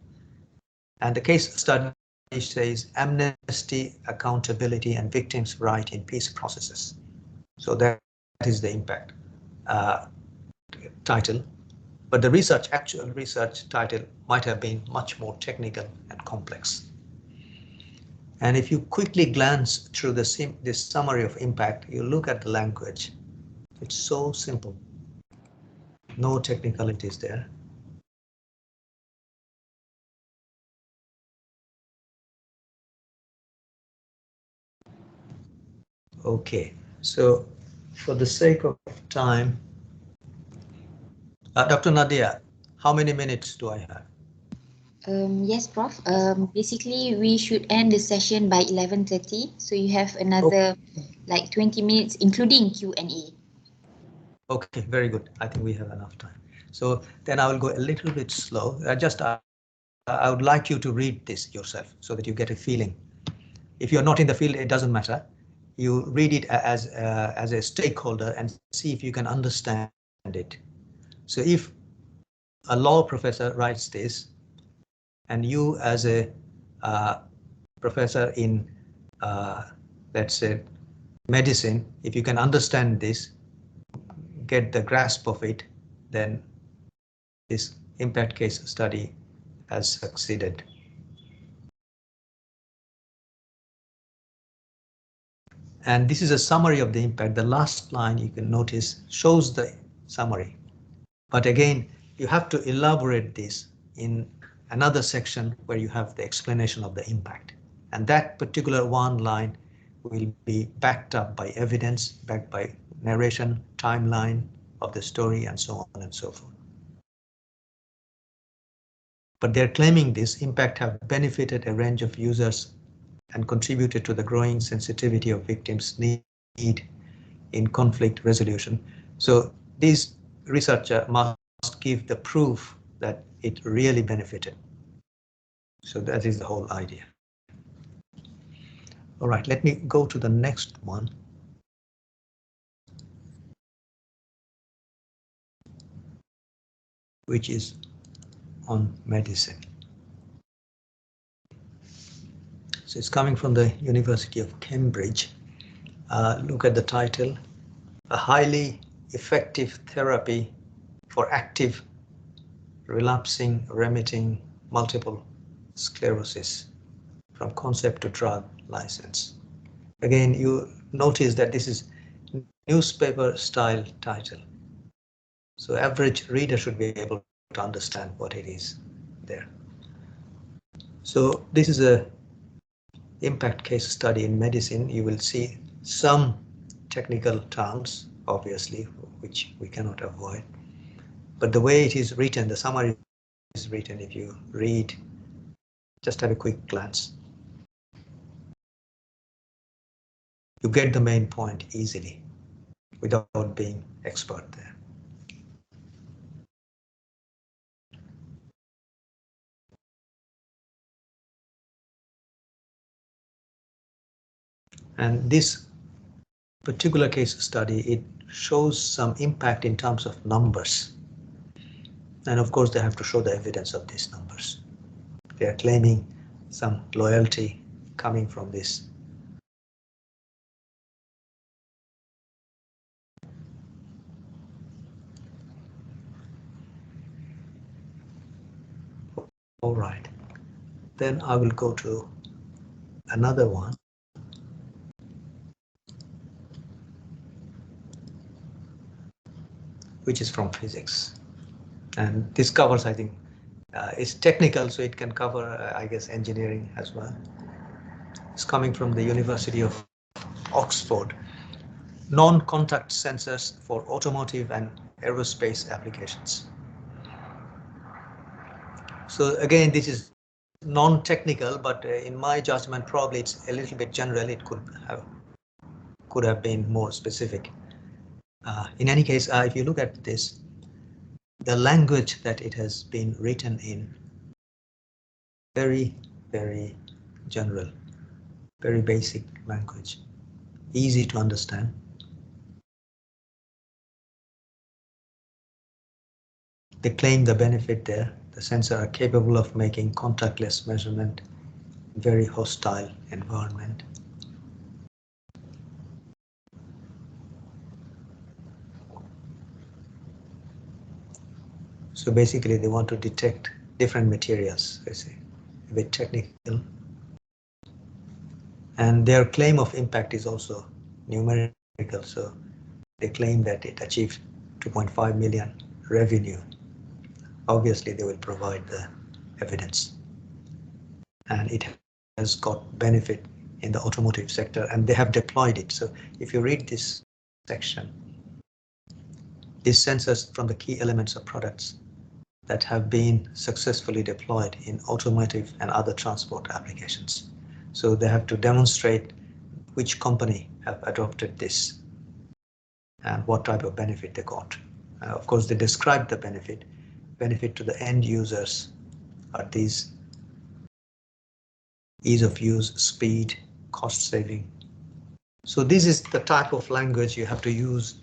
And the case study says amnesty, accountability, and victims' right in peace processes. So that is the impact title. But the actual research title might have been much more technical and complex. And if you quickly glance through this summary of impact, you look at the language. It's so simple. No technicalities there. Okay, so for the sake of time, Dr. Nadia, how many minutes do I have? Yes, Prof. Basically, we should end the session by 11:30. So you have another like 20 minutes, including Q&A. Okay, very good. I think we have enough time. So then I will go a little bit slow. I would like you to read this yourself so that you get a feeling. If you're not in the field, it doesn't matter. You read it as a stakeholder and see if you can understand it. So if a law professor writes this, and you as a professor in, let's say, medicine, if you can understand this, get the grasp of it, then this impact case study has succeeded. And this is a summary of the impact. The last line, you can notice, shows the summary. But again, you have to elaborate this in another section where you have the explanation of the impact. And that particular one line will be backed up by evidence, backed by narration, timeline of the story, and so on and so forth. But they're claiming this impact have benefited a range of users and contributed to the growing sensitivity of victims' need in conflict resolution. So these researchers must give the proof that it really benefited. So that is the whole idea. All right, let me go to the next one, which is on medicine. So it's coming from the University of Cambridge. Look at the title, a highly effective therapy for active, relapsing, remitting multiple sclerosis from concept to drug license. Again, you notice that this is newspaper style title. So average reader should be able to understand what it is there. So this is a impact case study in medicine. You will see some technical terms, obviously, which we cannot avoid. But the way it is written, the summary is written, if you read, just have a quick glance. You get the main point easily without being expert there. And this particular case study, it shows some impact in terms of numbers. And of course, they have to show the evidence of these numbers. They are claiming some loyalty coming from this. All right, then I will go to another one, which is from physics. And this covers, I think, it's technical, so it can cover, I guess, engineering as well. It's coming from the University of Oxford. Non-contact sensors for automotive and aerospace applications. So again, this is non-technical, but in my judgment, probably it's a little bit general. It could have been more specific. In any case, if you look at this, the language that it has been written in, very, very general, very basic language, easy to understand. They claim the benefit there. The sensors are capable of making contactless measurement, very hostile environment. So basically they want to detect different materials, they say, a bit technical. And their claim of impact is also numerical. So they claim that it achieved 2.5 million revenue. Obviously they will provide the evidence. And it has got benefit in the automotive sector, and they have deployed it. So if you read this section, these sensors from the key elements of products that have been successfully deployed in automotive and other transport applications. So they have to demonstrate which company have adopted this and what type of benefit they got. Of course, they describe the benefit. Benefit to the end users are these: ease of use, speed, cost saving. So this is the type of language you have to use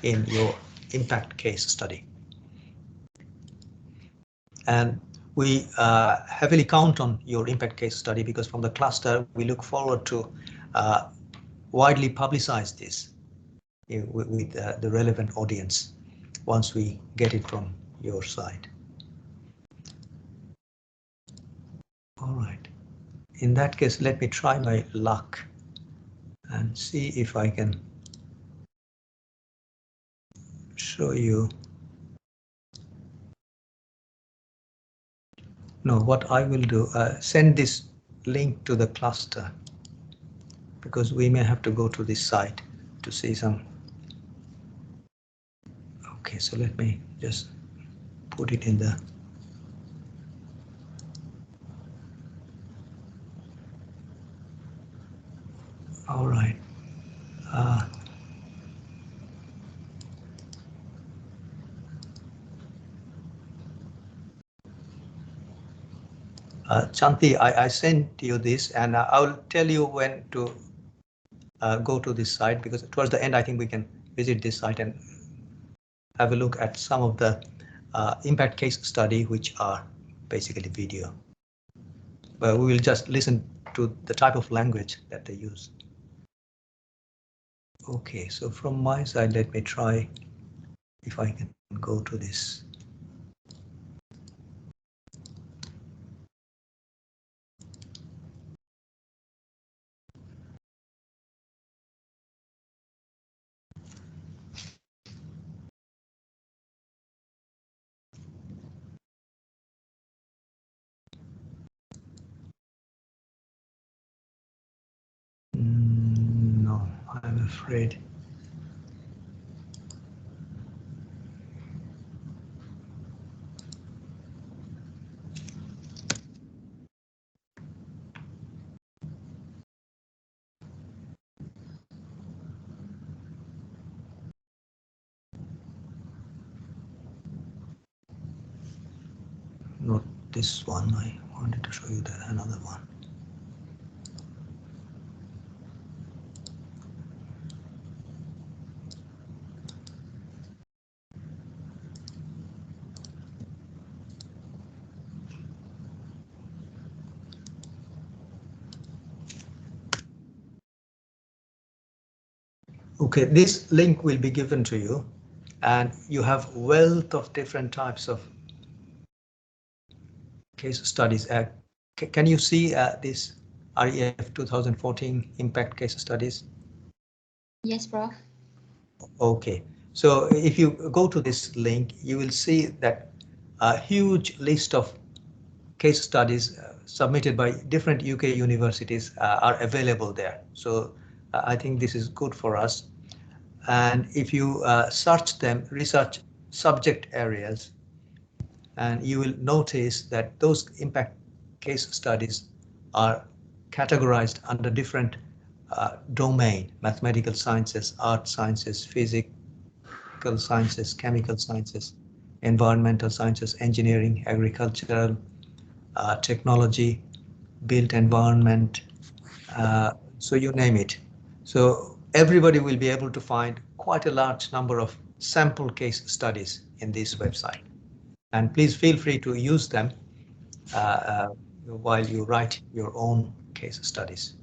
in your impact case study. And we heavily count on your impact case study, because from the cluster, we look forward to widely publicize this with the relevant audience once we get it from your side. All right. In that case, let me try my luck and see if I can show you. No, what I will do, send this link to the cluster, because we may have to go to this site to see some. Okay, so let me just put it in the. All right. Chanti, I sent you this, and I'll tell you when to go to this site, because towards the end, I think we can visit this site and have a look at some of the impact case study, which are basically video. But we will just listen to the type of language that they use. Okay, so from my side, let me try if I can go to this. No, I'm afraid. Not this one. I wanted to show you another one. Okay, this link will be given to you, and you have wealth of different types of case studies. Can you see this REF 2014 impact case studies? Yes, Prof. Okay, so if you go to this link, you will see that a huge list of case studies submitted by different UK universities are available there. So I think this is good for us. And if you search them, research subject areas, and you will notice that those impact case studies are categorized under different domain: mathematical sciences, art sciences, physical sciences, chemical sciences, environmental sciences, engineering, agricultural, technology, built environment, so you name it. So everybody will be able to find quite a large number of sample case studies in this website. And please feel free to use them while you write your own case studies.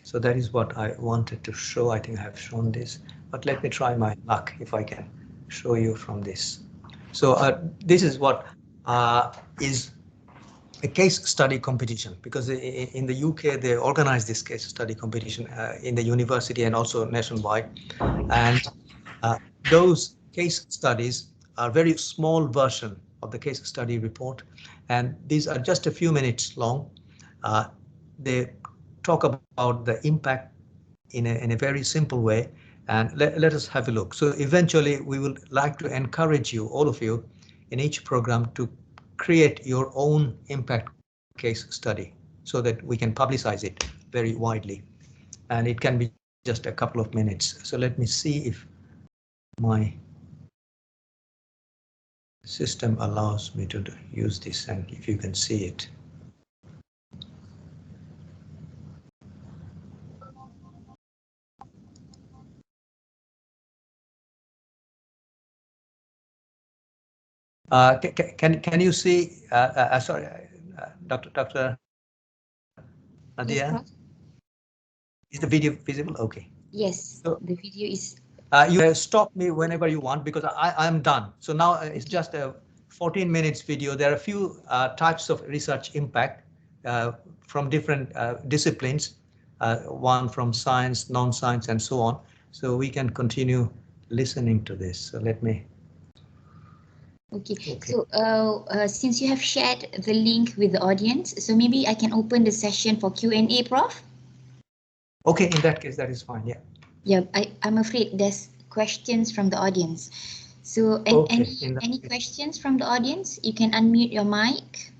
So that is what I wanted to show. I think I have shown this, but let me try my luck if I can show you from this. So this is what is a case study competition, because in the UK they organize this case study competition in the university and also nationwide. And those case studies are very small version of the case study report, and these are just a few minutes long. They talk about the impact in a very simple way, and let us have a look. So eventually we would like to encourage you, all of you, in each program to create your own impact case study so that we can publicize it very widely. And it can be just a couple of minutes. So let me see if my system allows me to use this, and if you can see it. Can you see? Sorry, Dr. Nadia. Yes, Prof. Is the video visible? Okay. Yes, So the video is. you stop me whenever you want, because I'm done. So now it's Okay. just a 14 minutes video. There are a few types of research impact from different disciplines, one from science, non-science, and so on. So we can continue listening to this. So let me. Okay. Okay. So since you have shared the link with the audience, so maybe I can open the session for Q&A, Prof. Okay, in that case, that is fine. Yeah. Yeah, I'm afraid there's questions from the audience. So Okay, any questions from the audience? You can unmute your mic.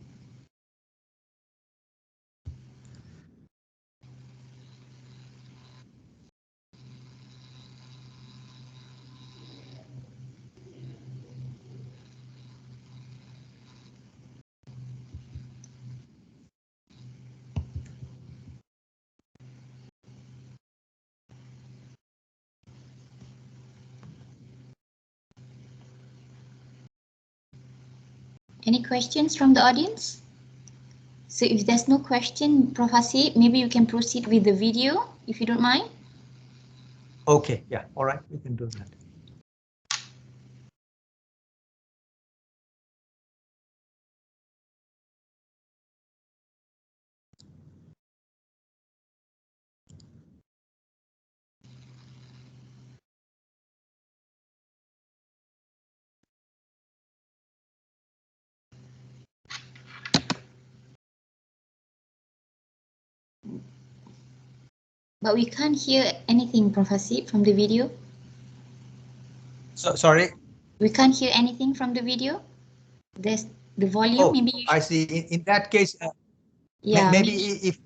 Any questions from the audience? So if there's no question, Prof. Haseeb, maybe you can proceed with the video, if you don't mind. Okay, yeah, all right, we can do that. But we can't hear anything, Prof. Haseeb, from the video. So sorry. We can't hear anything from the video. There's the volume. Oh, Maybe you I see. In that case, yeah, maybe if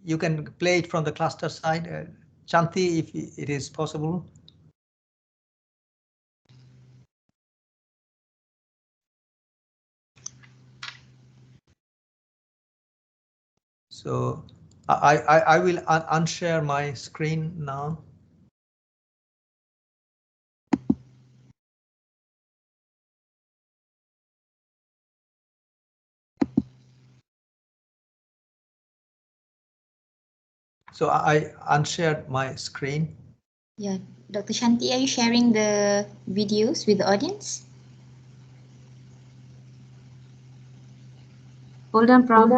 you can play it from the cluster side, Chanti, if it is possible. So I will unshare my screen now. So I unshared my screen. Yeah, Dr. Shanti, are you sharing the videos with the audience? Hold on, Prof.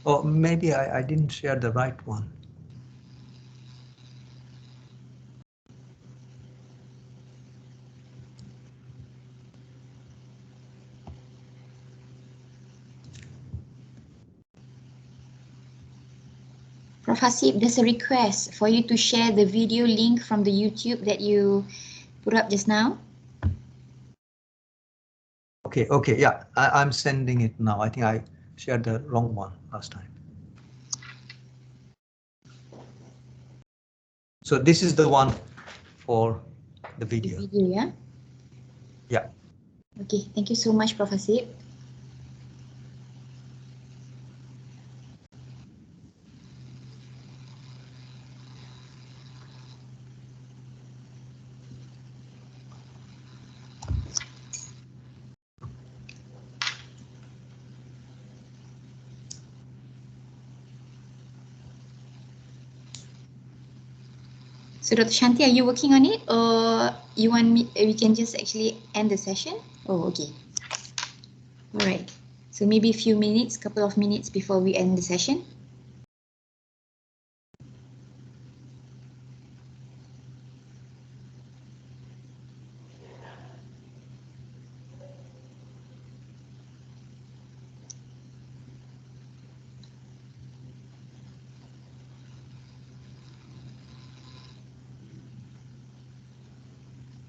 Oh, maybe I didn't share the right one. Prof. Haseeb, there's a request for you to share the video link from the YouTube that you put up just now. Okay, yeah, I'm sending it now. I think I shared the wrong one last time. So this is the one for the video. The video, yeah? Yeah. Okay, thank you so much, Prof. Haseeb. So Dr. Shanti, are you working on it, or you want me, we can just actually end the session? Oh, okay. All right. So maybe a few minutes, couple of minutes before we end the session.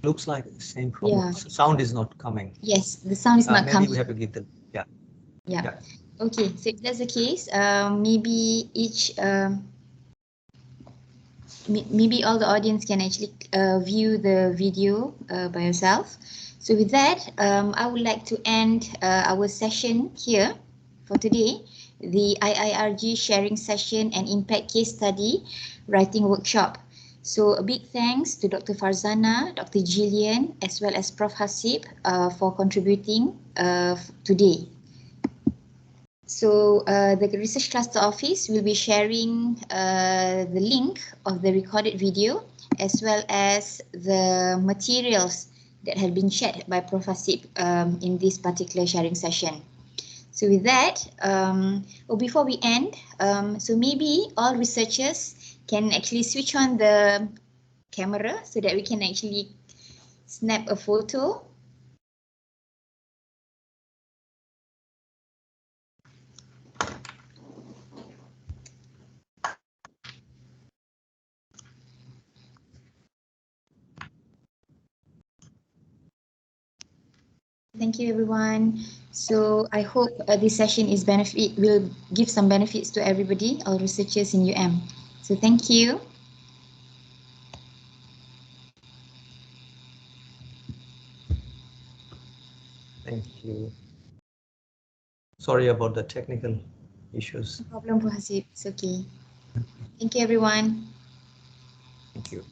Looks like the same problem. Yeah. Sound is not coming. Yes, the sound is not coming. Maybe we have to give the, Yeah. Okay, so if that's the case, maybe each, maybe all the audience can actually view the video by yourself. So with that, I would like to end our session here for today, the IIRG sharing session and impact case study writing workshop. So a big thanks to Dr. Farzana, Dr. Jillian, as well as Prof. Haseeb for contributing today. So the Research Cluster Office will be sharing the link of the recorded video as well as the materials that have been shared by Prof. Haseeb in this particular sharing session. So with that, before we end, so maybe all researchers can actually switch on the camera so that we can actually snap a photo. Thank you, everyone. So I hope this session will give some benefits to everybody, all researchers in UM. So thank you. thank you. Sorry about the technical issues. No problem, Haseeb. It's okay. Thank you, everyone. Thank you.